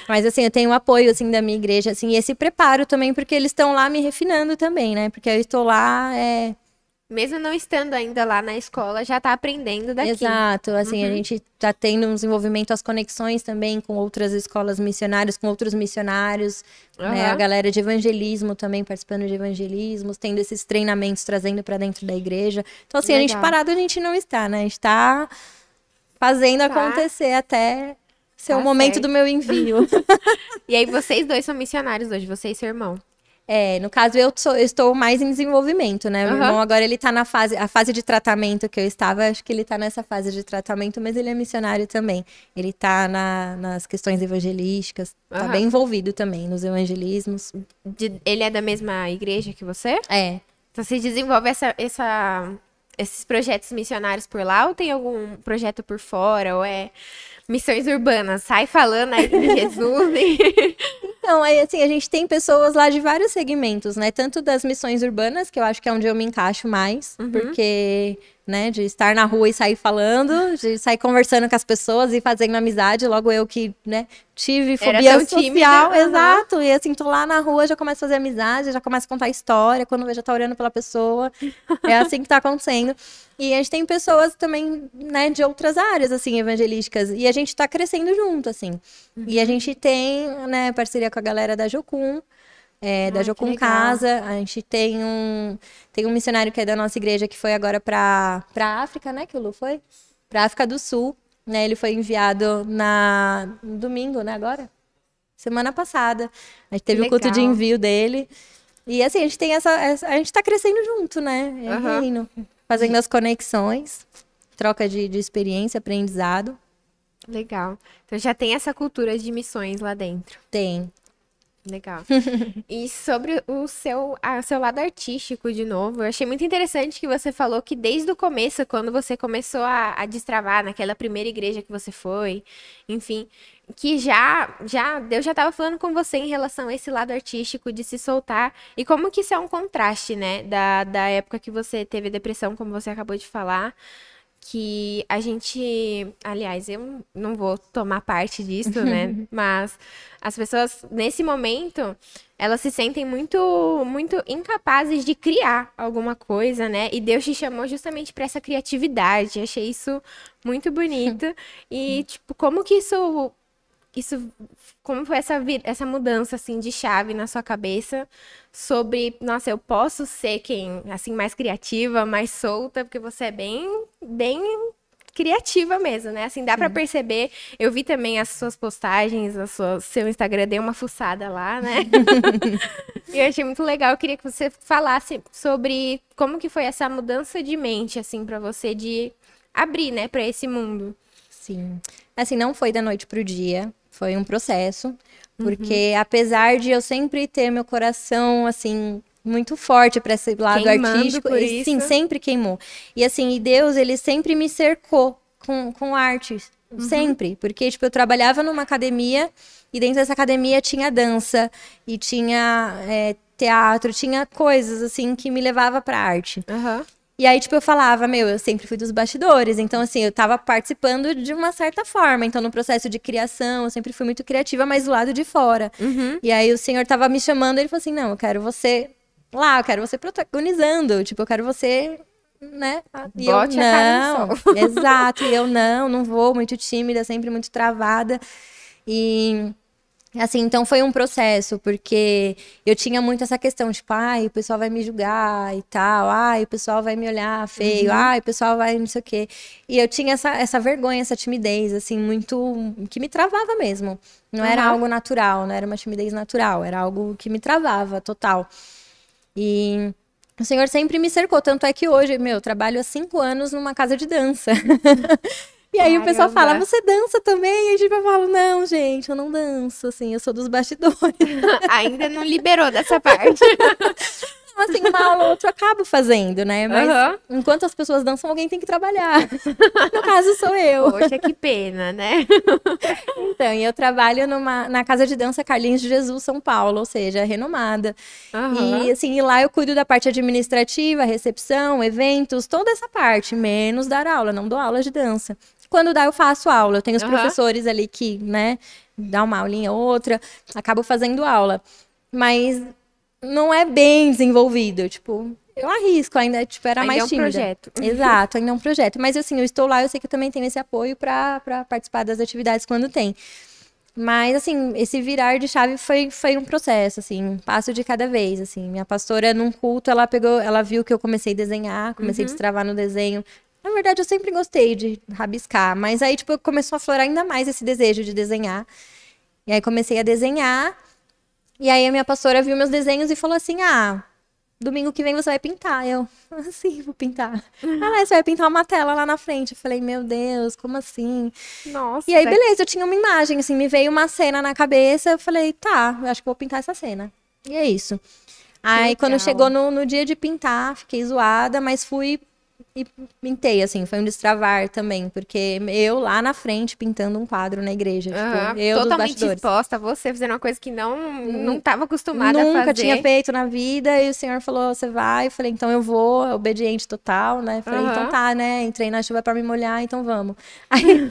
Speaker 2: Mas assim, eu tenho o apoio assim da minha igreja, assim, e esse preparo também, porque eles estão lá me refinando também, né? Porque eu estou lá,
Speaker 1: Mesmo não estando ainda lá na escola, já tá aprendendo daqui.
Speaker 2: exato, assim, a gente tá tendo um desenvolvimento, as conexões também com outras escolas missionárias, com outros missionários, né? A galera de evangelismo também participando de evangelismos, tendo esses treinamentos, trazendo pra dentro da igreja. Então assim, a gente
Speaker 1: Legal.
Speaker 2: parado a gente não está, né? A gente tá fazendo
Speaker 1: Tá.
Speaker 2: acontecer até Esse é o
Speaker 1: Tá
Speaker 2: momento
Speaker 1: certo.
Speaker 2: do meu envio.
Speaker 1: E aí vocês dois são missionários hoje, você e seu irmão.
Speaker 2: No caso, eu estou mais em desenvolvimento, né? Meu
Speaker 1: Aham.
Speaker 2: irmão agora ele tá a fase de tratamento que eu estava, acho que ele tá nessa fase de tratamento, mas ele é missionário também. Ele tá nas questões evangelísticas, tá
Speaker 1: Aham.
Speaker 2: bem envolvido também nos evangelismos.
Speaker 1: Ele é da mesma igreja que você?
Speaker 2: É.
Speaker 1: Então você desenvolve esses projetos missionários por lá ou tem algum projeto por fora? Ou é missões urbanas? Sai falando aí de Jesus.
Speaker 2: Então, aí, assim, a gente tem pessoas lá de vários segmentos, né? Tanto das missões urbanas, que eu acho que é onde eu me encaixo mais,
Speaker 1: Uhum.
Speaker 2: porque, né, de estar na rua e sair falando, de sair conversando com as pessoas e fazendo amizade, logo eu que, né, tive
Speaker 1: Era
Speaker 2: fobia
Speaker 1: tão tímida,
Speaker 2: social,
Speaker 1: aham.
Speaker 2: exato, e assim, tô lá na rua, já começo a fazer amizade, já começo a contar história, quando eu já tá orando pela pessoa, é assim que tá acontecendo. E a gente tem pessoas também, né, de outras áreas, assim, evangelísticas, e a gente tá crescendo junto, assim. E a
Speaker 1: Uhum.
Speaker 2: gente tem, né, parceria com a galera da Jocum, da
Speaker 1: Ai, que
Speaker 2: Jocum
Speaker 1: legal.
Speaker 2: Casa. A gente tem um missionário que é da nossa igreja que foi agora pra África, né, que o Lu foi? Pra África do Sul, né, ele foi enviado no domingo, né, agora? Semana passada. A gente teve o culto de
Speaker 1: legal.
Speaker 2: envio dele. E assim, a gente tem a gente tá crescendo junto, né? É
Speaker 1: Aham.
Speaker 2: reino. Fazendo as conexões, troca de experiência, aprendizado.
Speaker 1: Legal. Então já tem essa cultura de missões lá dentro.
Speaker 2: Tem.
Speaker 1: Legal. E sobre o seu lado artístico, de novo, eu achei muito interessante que você falou que desde o começo, quando você começou a destravar naquela primeira igreja que você foi, enfim, que Deus já estava falando com você em relação a esse lado artístico de se soltar. E como que isso é um contraste, né? Da época que você teve depressão, como você acabou de falar. Que a gente, aliás, eu não vou tomar parte disso, né? Mas as pessoas nesse momento, elas se sentem muito incapazes de criar alguma coisa, né? E Deus te chamou justamente para essa criatividade. Achei isso muito bonito. E tipo, como que como foi essa mudança assim de chave na sua cabeça sobre, nossa, eu posso ser quem, assim, mais criativa, mais solta, porque você é bem criativa mesmo, né? Assim, dá pra perceber. Eu vi também as suas postagens, seu Instagram, dei uma fuçada lá, né? E eu achei muito legal. Eu queria que você falasse sobre como que foi essa mudança de mente, assim, pra você de abrir, né, pra esse mundo.
Speaker 2: Sim. Assim, não foi da noite pro dia, foi um processo,
Speaker 1: Uhum.
Speaker 2: porque apesar de eu sempre ter meu coração, assim, muito forte para esse lado
Speaker 1: Queimando
Speaker 2: artístico,
Speaker 1: por
Speaker 2: ele, sim,
Speaker 1: isso.
Speaker 2: sempre queimou. E assim, e Deus, ele sempre me cercou com arte, sempre, porque, tipo, eu trabalhava numa academia e dentro dessa academia tinha dança e tinha teatro, tinha coisas, assim, que me levava pra arte.
Speaker 1: Aham.
Speaker 2: E aí, tipo, eu falava, eu sempre fui dos bastidores, então, assim, eu tava participando de uma certa forma. Então, no processo de criação, eu sempre fui muito criativa, mas do lado de fora.
Speaker 1: Uhum.
Speaker 2: E aí, o senhor tava me chamando, ele falou assim, não, eu quero você lá, eu quero você protagonizando, tipo, eu quero você, né? E eu,
Speaker 1: Bote a cara no
Speaker 2: não,
Speaker 1: sol.
Speaker 2: exato, e eu, não vou, muito tímida, sempre muito travada. E... Assim, então foi um processo, porque eu tinha muito essa questão, tipo, ai, o pessoal vai me julgar e tal, ai, o pessoal vai me olhar feio, ai, o pessoal vai não sei o quê. E eu tinha essa vergonha, essa timidez, assim, muito, que me travava mesmo. Não era
Speaker 1: Aham.
Speaker 2: algo natural, não era uma timidez natural, era algo que me travava, total. E o Senhor sempre me cercou, tanto é que hoje, eu trabalho há 5 anos numa casa de dança. E aí o pessoal fala,
Speaker 1: Caramba.
Speaker 2: você dança também? E a gente fala, não, gente, eu não danço, assim, eu sou dos bastidores.
Speaker 1: Ainda não liberou dessa parte.
Speaker 2: Então, assim, uma aula ou outra eu acabo fazendo, né? Mas
Speaker 1: Aham.
Speaker 2: enquanto as pessoas dançam, alguém tem que trabalhar. No caso, sou eu.
Speaker 1: Poxa, que pena, né?
Speaker 2: Então, e eu trabalho na Casa de Dança Carlinhos de Jesus, São Paulo, ou seja, renomada.
Speaker 1: Aham.
Speaker 2: E, assim, e lá eu cuido da parte administrativa, recepção, eventos, toda essa parte, menos dar aula, não dou aula de dança. Quando dá, eu faço aula. Eu tenho os
Speaker 1: Aham.
Speaker 2: professores ali que, né, dá uma aulinha ou outra, acabo fazendo aula. Mas não é bem desenvolvido, tipo, eu arrisco ainda, tipo, era
Speaker 1: Ainda é
Speaker 2: mais
Speaker 1: um
Speaker 2: tímida.
Speaker 1: projeto.
Speaker 2: Exato, ainda é um projeto. Mas assim, eu estou lá, eu sei que eu também tenho esse apoio para participar das atividades quando tem. Mas assim, esse virar de chave foi um processo, assim, um passo de cada vez, assim. Minha pastora num culto, ela viu que eu comecei a desenhar, comecei a
Speaker 1: Uhum.
Speaker 2: destravar no desenho. Na verdade, eu sempre gostei de rabiscar, mas aí, tipo, começou a florar ainda mais esse desejo de desenhar. E aí comecei a desenhar, e aí a minha pastora viu meus desenhos e falou assim, domingo que vem você vai pintar. Eu, assim, vou pintar. Você vai pintar uma tela lá na frente. Eu falei, meu Deus, como assim?
Speaker 1: Nossa.
Speaker 2: E aí, beleza, eu tinha uma imagem, assim, me veio uma cena na cabeça, eu falei, tá, eu acho que vou pintar essa cena. E é isso. Aí, quando chegou no dia de pintar, fiquei zoada, mas fui e pintei, assim, foi um destravar também, porque eu lá na frente pintando um quadro na igreja, tipo, eu dos
Speaker 1: totalmente
Speaker 2: bastidores.
Speaker 1: exposta a você fazendo uma coisa que não estava acostumada a fazer.
Speaker 2: Nunca tinha feito na vida, e o senhor falou, você vai? Eu falei, então eu vou, obediente total, né? Falei, então tá, né? Entrei na chuva pra me molhar, então vamos. Aí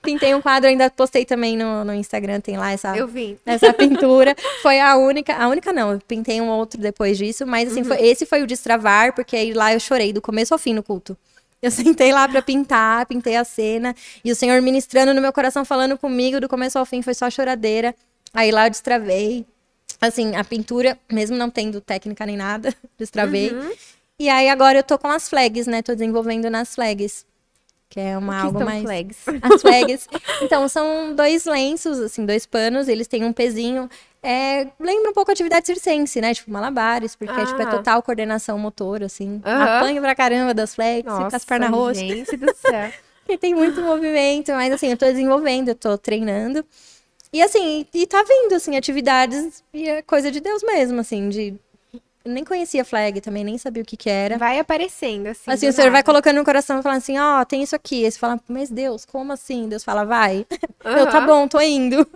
Speaker 2: pintei um quadro, ainda postei também no Instagram, tem lá
Speaker 1: Eu vi.
Speaker 2: essa pintura. Foi a única não, eu pintei um outro depois disso, mas assim, esse foi o destravar, porque aí lá eu chorei do começo ao fim no culto. Eu sentei lá pra pintar, pintei a cena, e o Senhor ministrando no meu coração, falando comigo do começo ao fim, foi só choradeira. Aí lá eu destravei. Assim, a pintura, mesmo não tendo técnica nem nada, destravei. E aí agora eu tô com as flags, né? Tô desenvolvendo nas flags. Que é algo mais...
Speaker 1: flags?
Speaker 2: As flags. Então, são 2 lenços, assim, 2 panos, eles têm um pezinho. Lembra um pouco a atividade circense, né? Tipo, malabares, porque tipo, é total coordenação motor, assim. Apanho pra caramba das flags, fica com as pernas roxas.
Speaker 1: Gente do céu.
Speaker 2: E tem muito movimento, mas assim, eu tô desenvolvendo, eu tô treinando. E assim, e tá vindo, assim, atividades, e é coisa de Deus mesmo, assim, eu nem conhecia flag também, nem sabia o que era.
Speaker 1: Vai aparecendo, assim.
Speaker 2: Assim, o Senhor vai colocando no coração, falando assim, tem isso aqui. Aí você fala, mas Deus, como assim? Deus fala, vai. Eu, tá bom, tô indo.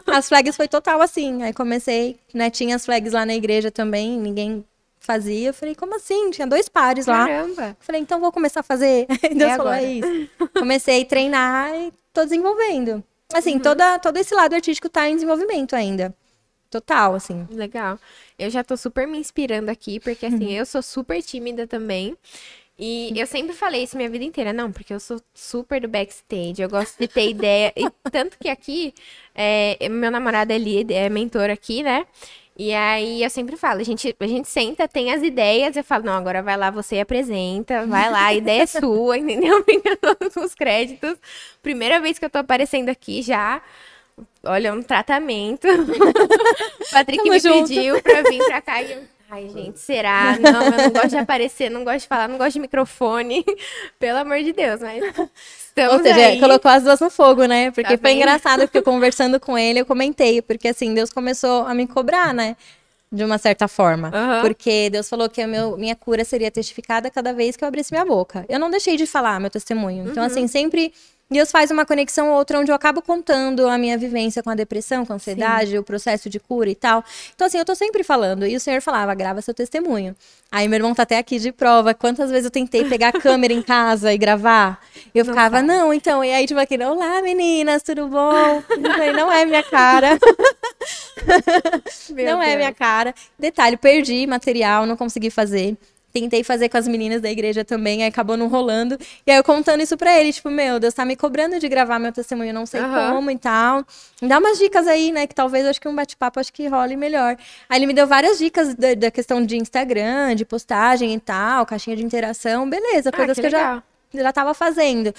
Speaker 2: As flags foi total assim. Aí comecei, né, tinha as flags lá na igreja também, ninguém fazia. Eu falei, como assim? Tinha 2 pares lá.
Speaker 1: Caramba.
Speaker 2: Falei, então vou começar a fazer. Aí Deus falou,
Speaker 1: agora?
Speaker 2: é isso. Comecei a treinar e tô desenvolvendo. Assim, todo esse lado artístico tá em desenvolvimento ainda. Total, assim.
Speaker 1: Legal. Eu já tô super me inspirando aqui, porque assim, eu sou super tímida também. E eu sempre falei isso minha vida inteira, não, porque eu sou super do backstage, eu gosto de ter ideia. E tanto que aqui, meu namorado ali é mentor aqui, né? E aí eu sempre falo, a gente senta, tem as ideias, eu falo, não, agora vai lá, você apresenta, vai lá, a ideia é sua, entendeu? Fica todos os créditos. Primeira vez que eu tô aparecendo aqui já. Olha, um tratamento. O Patrick me pediu pra vir pra cá e eu... Ai, gente, será? Não, eu não gosto de aparecer, não gosto de falar, não gosto de microfone. Pelo amor de Deus, mas estamos
Speaker 2: Ou seja,
Speaker 1: aí.
Speaker 2: colocou as 2 no fogo, né? Porque
Speaker 1: Tá
Speaker 2: foi
Speaker 1: vendo?
Speaker 2: engraçado, porque eu conversando com ele, eu comentei. Porque assim, Deus começou a me cobrar, né? De uma certa forma. Porque Deus falou que minha cura seria testificada cada vez que eu abrisse minha boca. Eu não deixei de falar meu testemunho. Então, assim, sempre Deus faz uma conexão ou outra onde eu acabo contando a minha vivência com a depressão, com a ansiedade, o processo de cura e tal. Então, assim, eu tô sempre falando. E o Senhor falava, grava seu testemunho. Aí meu irmão tá até aqui de prova. Quantas vezes eu tentei pegar a câmera em casa e gravar? E eu ficava, não, então. E aí, tipo, aqui, olá, meninas, tudo bom? Eu falei, não é minha cara. Não é minha cara. Detalhe, perdi material, não consegui fazer. Tentei fazer com as meninas da igreja também, aí acabou não rolando. E aí eu contando isso pra ele, tipo, meu, Deus tá me cobrando de gravar meu testemunho, não sei como e tal. Dá umas dicas aí, né, que talvez, acho que um bate-papo, acho que role melhor. Aí ele me deu várias dicas da questão de Instagram, de postagem e tal, caixinha de interação, beleza, coisas que eu já tava fazendo.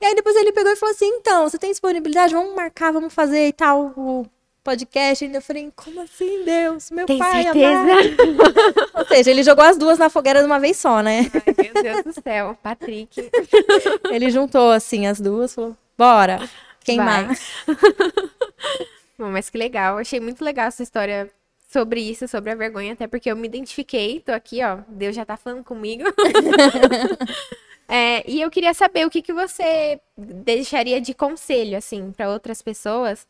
Speaker 2: E aí depois ele pegou e falou assim, então, você tem disponibilidade? Vamos marcar, vamos fazer e tal, o podcast. E eu falei, como assim, Deus? Meu
Speaker 1: Tem
Speaker 2: pai
Speaker 1: certeza?
Speaker 2: Ou seja, ele jogou as 2 na fogueira de uma vez só, né?
Speaker 1: Ai, meu Deus do céu, Patrick.
Speaker 2: Ele juntou, assim, as 2, falou, bora, queimar.
Speaker 1: Bom, mas que legal, achei muito legal essa história sobre isso, sobre a vergonha, até porque eu me identifiquei, tô aqui, ó, Deus já tá falando comigo. E eu queria saber o que você deixaria de conselho, assim, para outras pessoas.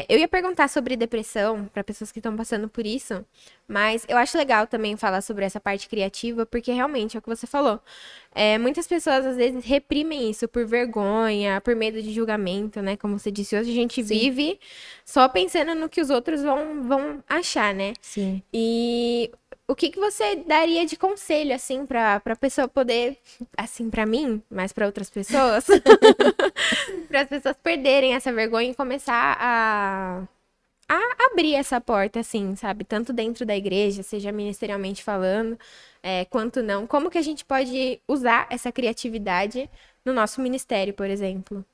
Speaker 1: Eu ia perguntar sobre depressão, para pessoas que estão passando por isso, mas eu acho legal também falar sobre essa parte criativa, porque realmente é o que você falou. Muitas pessoas, às vezes, reprimem isso por vergonha, por medo de julgamento, né? Como você disse, hoje a gente vive só pensando no que os outros vão achar, né?
Speaker 2: Sim.
Speaker 1: E o que você daria de conselho, assim, pra pessoa poder, assim, pra mim, mas pra outras pessoas, para as pessoas perderem essa vergonha e começar abrir essa porta, assim, sabe? Tanto dentro da igreja, seja ministerialmente falando, quanto não. Como que a gente pode usar essa criatividade no nosso ministério, por exemplo?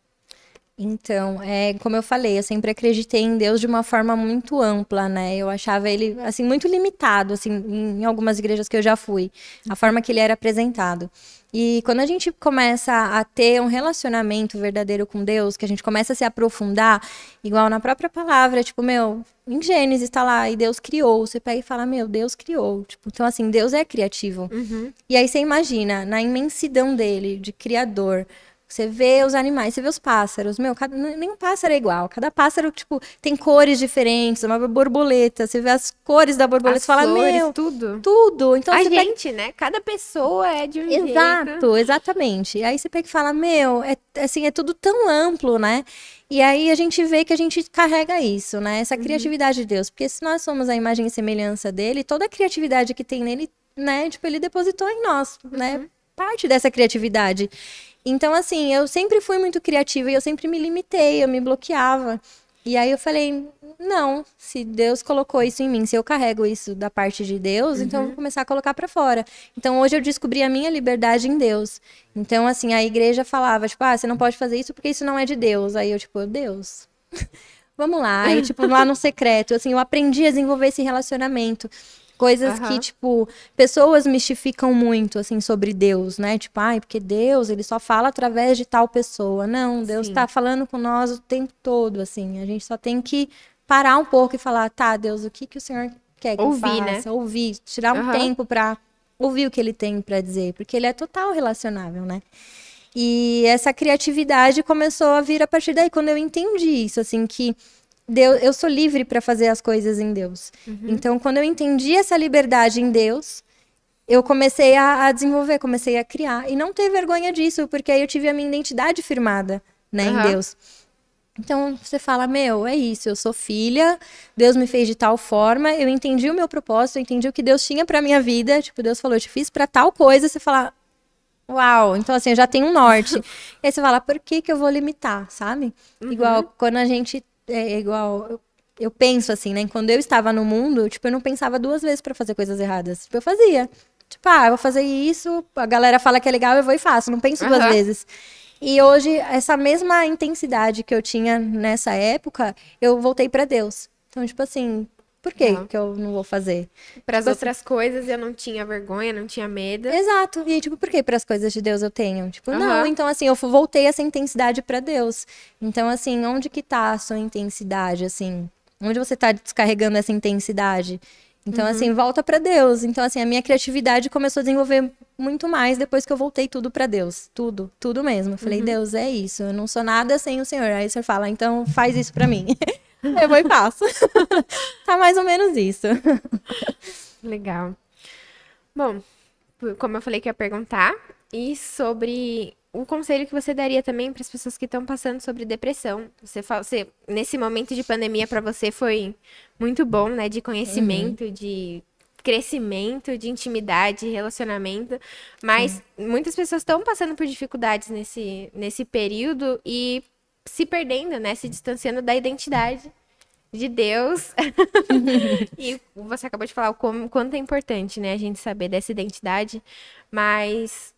Speaker 2: Então, como eu falei, eu sempre acreditei em Deus de uma forma muito ampla, né? Eu achava ele, assim, muito limitado, assim, em algumas igrejas que eu já fui, a forma que ele era apresentado. E quando a gente começa a ter um relacionamento verdadeiro com Deus, que a gente começa a se aprofundar, igual na própria palavra, tipo, meu, em Gênesis tá lá, e Deus criou. Você pega e fala, meu, Deus criou. Tipo, então, assim, Deus é criativo. E aí você imagina, na imensidão dele, de criador, você vê os animais, você vê os pássaros. Meu, nenhum pássaro é igual. Cada pássaro, tipo, tem cores diferentes. Uma borboleta, você vê as cores da borboleta e fala,
Speaker 1: flores,
Speaker 2: meu,
Speaker 1: tudo.
Speaker 2: tudo. Então,
Speaker 1: A
Speaker 2: você
Speaker 1: gente, né? Cada pessoa é de um jeito.
Speaker 2: Exato, exatamente. E aí você pega e fala, meu, assim, é tudo tão amplo, né? E aí a gente vê que a gente carrega isso, né? Essa criatividade de Deus. Porque se nós somos a imagem e semelhança dele, toda a criatividade que tem nele, né? Tipo, ele depositou em nós, né? Parte dessa criatividade. Então, assim, eu sempre fui muito criativa e eu sempre me limitei, eu me bloqueava. E aí eu falei, não, se Deus colocou isso em mim, se eu carrego isso da parte de Deus, então eu vou começar a colocar pra fora. Então hoje eu descobri a minha liberdade em Deus. Então, assim, a igreja falava, tipo, você não pode fazer isso porque isso não é de Deus. Aí eu, tipo, Deus, vamos lá. Aí, tipo, lá no secreto, assim, eu aprendi a desenvolver esse relacionamento. Coisas que, tipo, pessoas mistificam muito, assim, sobre Deus, né? Tipo, porque Deus, ele só fala através de tal pessoa. Não, Deus tá falando com nós o tempo todo, assim. A gente só tem que parar um pouco e falar, tá, Deus, o que o Senhor quer que eu faça?
Speaker 1: Né?
Speaker 2: Ouvir, tirar um tempo pra ouvir o que ele tem pra dizer. Porque ele é total relacionável, né? E essa criatividade começou a vir a partir daí, quando eu entendi isso, assim, que Deus, eu sou livre para fazer as coisas em Deus. Então, quando eu entendi essa liberdade em Deus, eu comecei a desenvolver, comecei a criar. E não ter vergonha disso, porque aí eu tive a minha identidade firmada, né, em Deus. Então, você fala, meu, é isso, eu sou filha, Deus me fez de tal forma, eu entendi o meu propósito, eu entendi o que Deus tinha para minha vida. Tipo, Deus falou, eu te fiz para tal coisa, você fala, uau, então assim, eu já tenho um norte. E aí você fala, por que eu vou limitar, sabe? Igual, quando a gente igual, eu penso assim, né? Quando eu estava no mundo, tipo, eu não pensava duas vezes pra fazer coisas erradas. Tipo, eu fazia. Tipo, eu vou fazer isso, a galera fala que é legal, eu vou e faço. Não penso duas vezes. E hoje, essa mesma intensidade que eu tinha nessa época, eu voltei pra Deus. Então, tipo assim, por que eu não vou fazer?
Speaker 1: Para as
Speaker 2: Tipo
Speaker 1: outras coisas eu não tinha vergonha, não tinha medo.
Speaker 2: Exato. E tipo, por que para as coisas de Deus eu tenho? Tipo, não. Então, assim, eu voltei essa intensidade para Deus. Então, assim, onde que tá a sua intensidade, assim? Onde você tá descarregando essa intensidade? Então, assim, volta para Deus. Então, assim, a minha criatividade começou a desenvolver muito mais depois que eu voltei tudo para Deus. Tudo, tudo mesmo. Eu falei, Deus, é isso. Eu não sou nada sem o Senhor. Aí o Senhor fala, então faz isso para mim. Eu vou e faço. Tá mais ou menos isso.
Speaker 1: Legal. Bom, como eu falei que ia perguntar, e sobre o conselho que você daria também para as pessoas que estão passando sobre depressão. Você, nesse momento de pandemia, para você foi muito bom, né? De conhecimento, de crescimento, de intimidade, relacionamento. Mas muitas pessoas estão passando por dificuldades nesse período e se perdendo, né? Se distanciando da identidade de Deus. E você acabou de falar o quanto é importante, né? A gente saber dessa identidade. Mas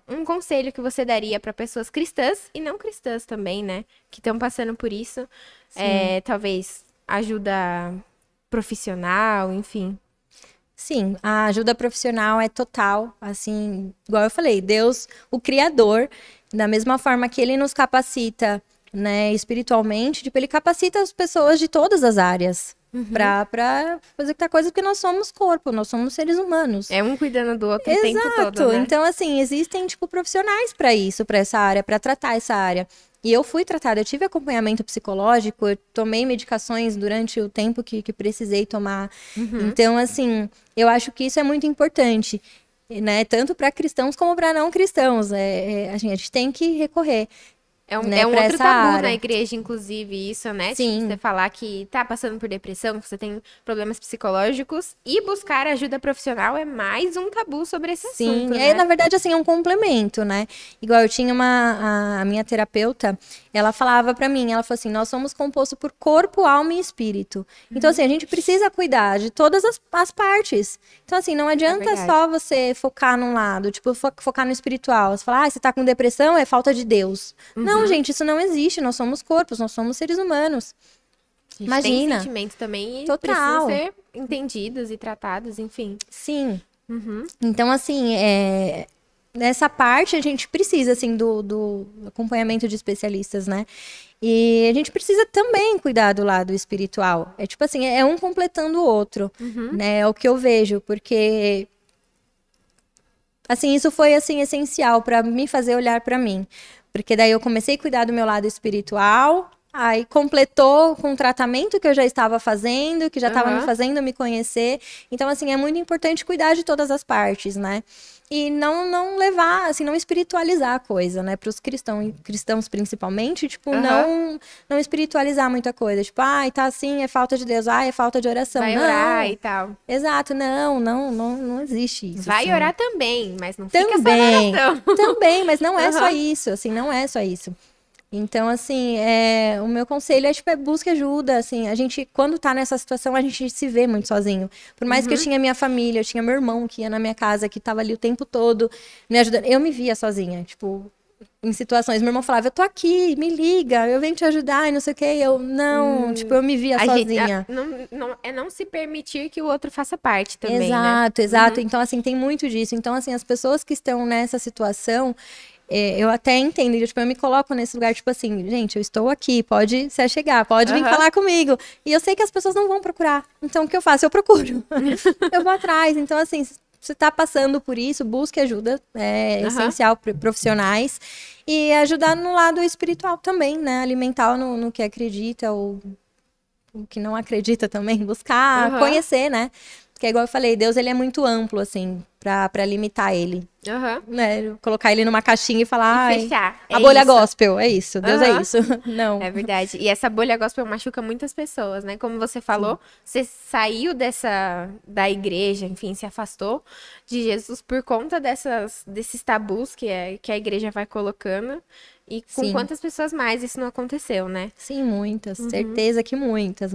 Speaker 1: um conselho que você daria para pessoas cristãs e não cristãs também, né? Que estão passando por isso. Talvez ajuda profissional, enfim.
Speaker 2: Sim, a ajuda profissional é total, assim, igual eu falei, Deus, o Criador, da mesma forma que Ele nos capacita, né, espiritualmente, tipo, Ele capacita as pessoas de todas as áreas pra fazer coisa, porque nós somos corpo, nós somos seres humanos.
Speaker 1: É um cuidando do outro o tempo todo, né?
Speaker 2: Então, assim, existem, tipo, profissionais pra isso, pra essa área, pra tratar essa área. E eu fui tratada, eu tive acompanhamento psicológico, eu tomei medicações durante o tempo que precisei tomar. Então, assim, eu acho que isso é muito importante, né? Tanto para cristãos como para não cristãos. A gente tem que recorrer. né,
Speaker 1: É um
Speaker 2: pra
Speaker 1: outro
Speaker 2: essa
Speaker 1: tabu
Speaker 2: área.
Speaker 1: na igreja, inclusive, isso, né?
Speaker 2: Sim.
Speaker 1: Tipo, você falar que tá passando por depressão, que você tem problemas psicológicos e buscar ajuda profissional é mais um tabu sobre esse assunto,
Speaker 2: Sim,
Speaker 1: né?
Speaker 2: na verdade, assim, é um complemento, né? Igual eu tinha a minha terapeuta, ela falava pra mim, ela falou assim, nós somos compostos por corpo, alma e espírito. Então, assim, a gente precisa cuidar de todas as partes. Então, assim, não adianta
Speaker 1: verdade.
Speaker 2: só você focar num lado, tipo, focar no espiritual. Você fala, você tá com depressão, é falta de Deus. Não, gente, isso não existe, nós somos corpos, nós somos seres humanos.
Speaker 1: A gente
Speaker 2: Imagina.
Speaker 1: tem sentimento também e
Speaker 2: Total.
Speaker 1: precisam ser entendidos e tratados, enfim.
Speaker 2: Sim.
Speaker 1: Uhum.
Speaker 2: Então, assim, nessa parte a gente precisa, assim, do acompanhamento de especialistas, né? E a gente precisa também cuidar do lado espiritual. É tipo assim, é um completando o outro, né? É o que eu vejo, porque assim, isso foi assim essencial para me fazer olhar para mim, porque daí eu comecei a cuidar do meu lado espiritual, aí completou com o tratamento que eu já estava fazendo, que já estava me fazendo me conhecer. Então assim, é muito importante cuidar de todas as partes, né? E não levar, assim, não espiritualizar a coisa, né? Para os cristãos principalmente, tipo, não espiritualizar muita coisa. Tipo, ai, tá assim, é falta de Deus, ai, é falta de oração.
Speaker 1: Vai
Speaker 2: não.
Speaker 1: orar e tal.
Speaker 2: Exato, não existe isso.
Speaker 1: Vai
Speaker 2: assim.
Speaker 1: orar também, mas não fica só na
Speaker 2: Também,
Speaker 1: oração.
Speaker 2: também, mas não é só isso, assim, não é só isso. Então, assim, o meu conselho é, tipo, busque ajuda, assim, a gente, quando tá nessa situação, a gente se vê muito sozinho. Por mais que eu tinha minha família, eu tinha meu irmão que ia na minha casa, que tava ali o tempo todo me ajudando, eu me via sozinha, tipo, em situações, meu irmão falava, eu tô aqui, me liga, eu venho te ajudar e não sei o que, eu, não, tipo, eu me via sozinha.
Speaker 1: É não se permitir que o outro faça parte também, né?
Speaker 2: Exato. Então, assim, tem muito disso. Então, assim, as pessoas que estão nessa situação, eu até entendo, tipo, eu me coloco nesse lugar, tipo assim, gente, eu estou aqui, pode se achegar, pode vir falar comigo. E eu sei que as pessoas não vão procurar. Então, o que eu faço? Eu procuro. Eu vou atrás. Então, assim, se você está passando por isso, busque ajuda, é essencial para profissionais. E ajudar no lado espiritual também, né? Alimentar no que acredita, ou o que não acredita também, buscar conhecer, né? Porque, igual eu falei, Deus, ele é muito amplo, assim, pra limitar ele. Né? Colocar ele numa caixinha e falar,
Speaker 1: E fechar.
Speaker 2: a bolha gospel, é isso, Deus é isso. Não.
Speaker 1: É verdade. E essa bolha gospel machuca muitas pessoas, né? Como você falou, você saiu da igreja, enfim, se afastou de Jesus por conta desses tabus que a igreja vai colocando. E com quantas pessoas mais isso não aconteceu, né?
Speaker 2: Sim, muitas. Certeza que muitas.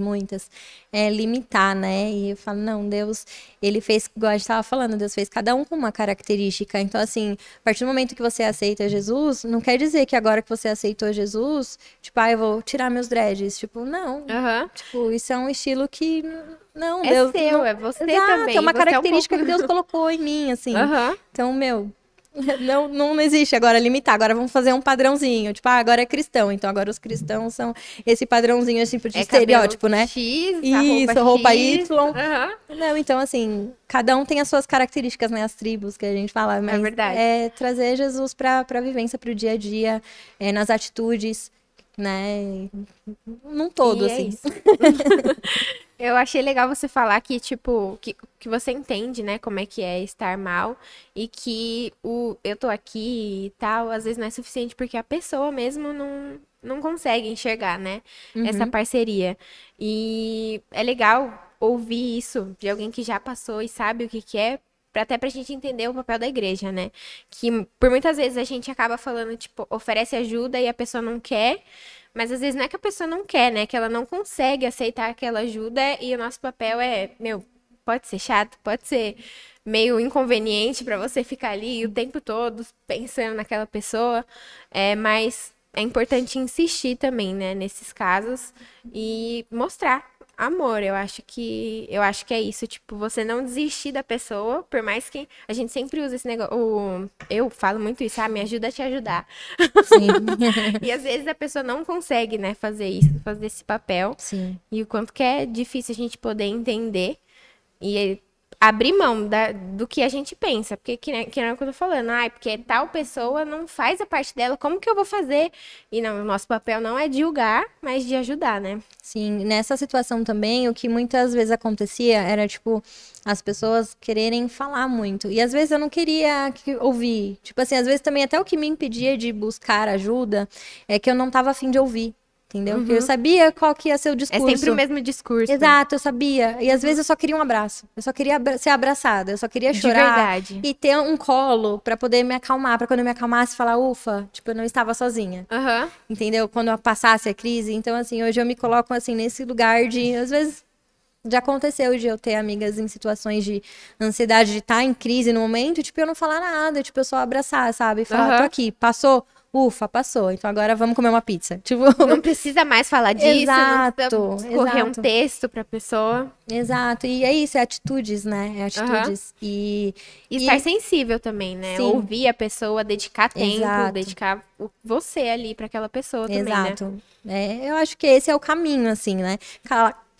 Speaker 2: Limitar, né? E eu falo, não, Deus, ele fez, igual a gente estava falando, Deus fez cada um com uma característica. Então, assim, a partir do momento que você aceita Jesus, não quer dizer que agora que você aceitou Jesus, tipo, eu vou tirar meus dreads. Tipo, não. Tipo, isso é um estilo que, não,
Speaker 1: É
Speaker 2: Deus...
Speaker 1: seu,
Speaker 2: não...
Speaker 1: é você
Speaker 2: Exato,
Speaker 1: também.
Speaker 2: é uma
Speaker 1: Você é
Speaker 2: característica
Speaker 1: um pouco...
Speaker 2: que Deus colocou em mim, assim. Então, meu... Não existe agora limitar, agora vamos fazer um padrãozinho, tipo, agora é cristão, então agora os cristãos são esse padrãozinho, assim, de estereótipo, né?
Speaker 1: X,
Speaker 2: Isso, roupa Y.
Speaker 1: Uhum.
Speaker 2: Não, então, assim, cada um tem as suas características, né? As tribos que a gente fala, mas
Speaker 1: verdade.
Speaker 2: é trazer Jesus pra vivência, pro dia a dia, nas atitudes, né? Num todo,
Speaker 1: E é
Speaker 2: assim.
Speaker 1: isso. Eu achei legal você falar que, tipo, que você entende, né, como é que é estar mal e que eu tô aqui e tal, às vezes não é suficiente porque a pessoa mesmo não consegue enxergar, né, essa parceria. E é legal ouvir isso de alguém que já passou e sabe o que é, até pra gente entender o papel da igreja, né? Que por muitas vezes a gente acaba falando, tipo, oferece ajuda e a pessoa não quer. Mas às vezes não é que a pessoa não quer, né? Que ela não consegue aceitar aquela ajuda e o nosso papel pode ser chato, pode ser meio inconveniente pra você ficar ali o tempo todo pensando naquela pessoa, mas é importante insistir também, né, nesses casos e mostrar amor. Eu acho que é isso, tipo, você não desistir da pessoa, por mais que a gente sempre usa esse negócio, eu falo muito isso, me ajuda a te ajudar.
Speaker 2: Sim.
Speaker 1: E às vezes a pessoa não consegue, né, fazer isso, fazer esse papel.
Speaker 2: Sim.
Speaker 1: E o quanto que é difícil a gente poder entender. E abrir mão do que a gente pensa. Porque, que nem o que eu tô falando, porque tal pessoa não faz a parte dela, como que eu vou fazer? E não, o nosso papel não é de julgar, mas de ajudar, né?
Speaker 2: Sim, nessa situação também, o que muitas vezes acontecia era, tipo, as pessoas quererem falar muito. E às vezes eu não queria ouvir. Tipo assim, às vezes também até o que me impedia de buscar ajuda é que eu não tava afim de ouvir. Entendeu? Porque eu sabia qual que ia ser o discurso.
Speaker 1: É sempre o mesmo discurso.
Speaker 2: Exato, eu sabia. E às vezes eu só queria um abraço. Eu só queria ser abraçada. Eu só queria chorar.
Speaker 1: De verdade.
Speaker 2: E ter um colo pra poder me acalmar. Pra quando eu me acalmasse, falar, ufa, tipo, eu não estava sozinha.
Speaker 1: Aham.
Speaker 2: Entendeu? Quando eu passasse a crise. Então, assim, hoje eu me coloco, assim, nesse lugar de... Às vezes, já aconteceu de eu ter amigas em situações de ansiedade, de estar em crise no momento. Tipo, eu não falar nada. Tipo, eu só abraçar, sabe? E falar, tô aqui, passou? Ufa, passou. Então agora vamos comer uma pizza. Tipo...
Speaker 1: Não precisa mais falar disso,
Speaker 2: Exato,
Speaker 1: não precisa escorrer um
Speaker 2: exato.
Speaker 1: texto pra pessoa.
Speaker 2: Exato. E é isso, é atitudes, né? É atitudes.
Speaker 1: E estar sensível também, né?
Speaker 2: Sim.
Speaker 1: Ouvir a pessoa, dedicar tempo,
Speaker 2: Exato.
Speaker 1: dedicar você ali pra aquela pessoa também, né?
Speaker 2: Exato. É, eu acho que esse é o caminho, assim, né?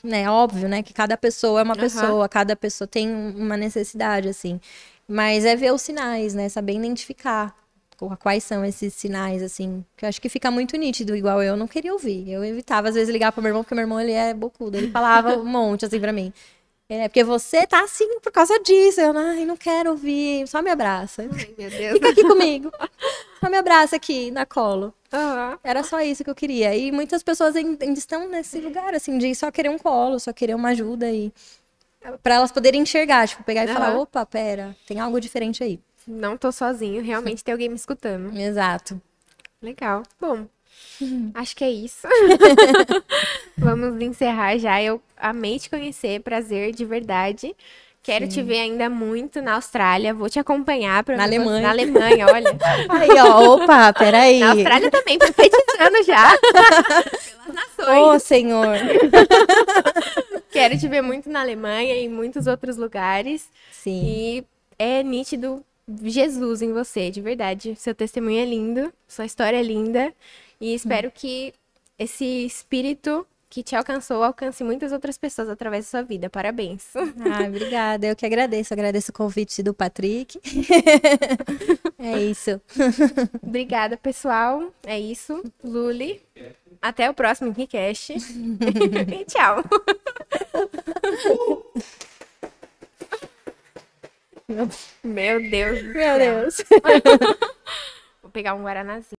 Speaker 2: Né? Óbvio, né? Que cada pessoa é uma pessoa, cada pessoa tem uma necessidade, assim. Mas é ver os sinais, né? Saber identificar quais são esses sinais, assim, que eu acho que fica muito nítido, igual eu não queria ouvir. Eu evitava, às vezes, ligar pro meu irmão, porque meu irmão, ele é bocudo. Ele falava um monte, assim, pra mim. Porque você tá assim por causa disso. Eu, ai, não quero ouvir, só me abraça.
Speaker 1: Ai, meu Deus.
Speaker 2: Fica aqui comigo. Só me abraça aqui, na colo.
Speaker 1: Aham.
Speaker 2: Era só isso que eu queria. E muitas pessoas ainda estão nesse lugar, assim, de só querer um colo, só querer uma ajuda e... Pra elas poderem enxergar, tipo, pegar e falar,
Speaker 1: Aham.
Speaker 2: opa, pera, tem algo diferente aí.
Speaker 1: Não tô sozinho, realmente tem alguém me escutando.
Speaker 2: Exato.
Speaker 1: Legal. Bom, acho que é isso. Vamos encerrar já. Eu amei te conhecer, prazer de verdade. Quero te ver ainda muito na Austrália. Vou te acompanhar pra
Speaker 2: Na
Speaker 1: ver você-
Speaker 2: Alemanha.
Speaker 1: Na Alemanha, olha.
Speaker 2: Aí, ó, opa, peraí.
Speaker 1: Na Austrália também, profetizando já. Pelas nações.
Speaker 2: Ô, Senhor.
Speaker 1: Quero te ver muito na Alemanha e em muitos outros lugares.
Speaker 2: Sim.
Speaker 1: E é nítido Jesus em você, de verdade. Seu testemunho é lindo, sua história é linda. E espero que esse espírito que te alcançou alcance muitas outras pessoas através da sua vida. Parabéns.
Speaker 2: Ah, obrigada. Eu que agradeço. Agradeço o convite do Patrick. É isso.
Speaker 1: Obrigada, pessoal. É isso. Luli. Até o próximo Rincast. E tchau. Meu Deus. do
Speaker 2: Meu
Speaker 1: céu.
Speaker 2: Deus.
Speaker 1: Vou pegar um guaranazinho.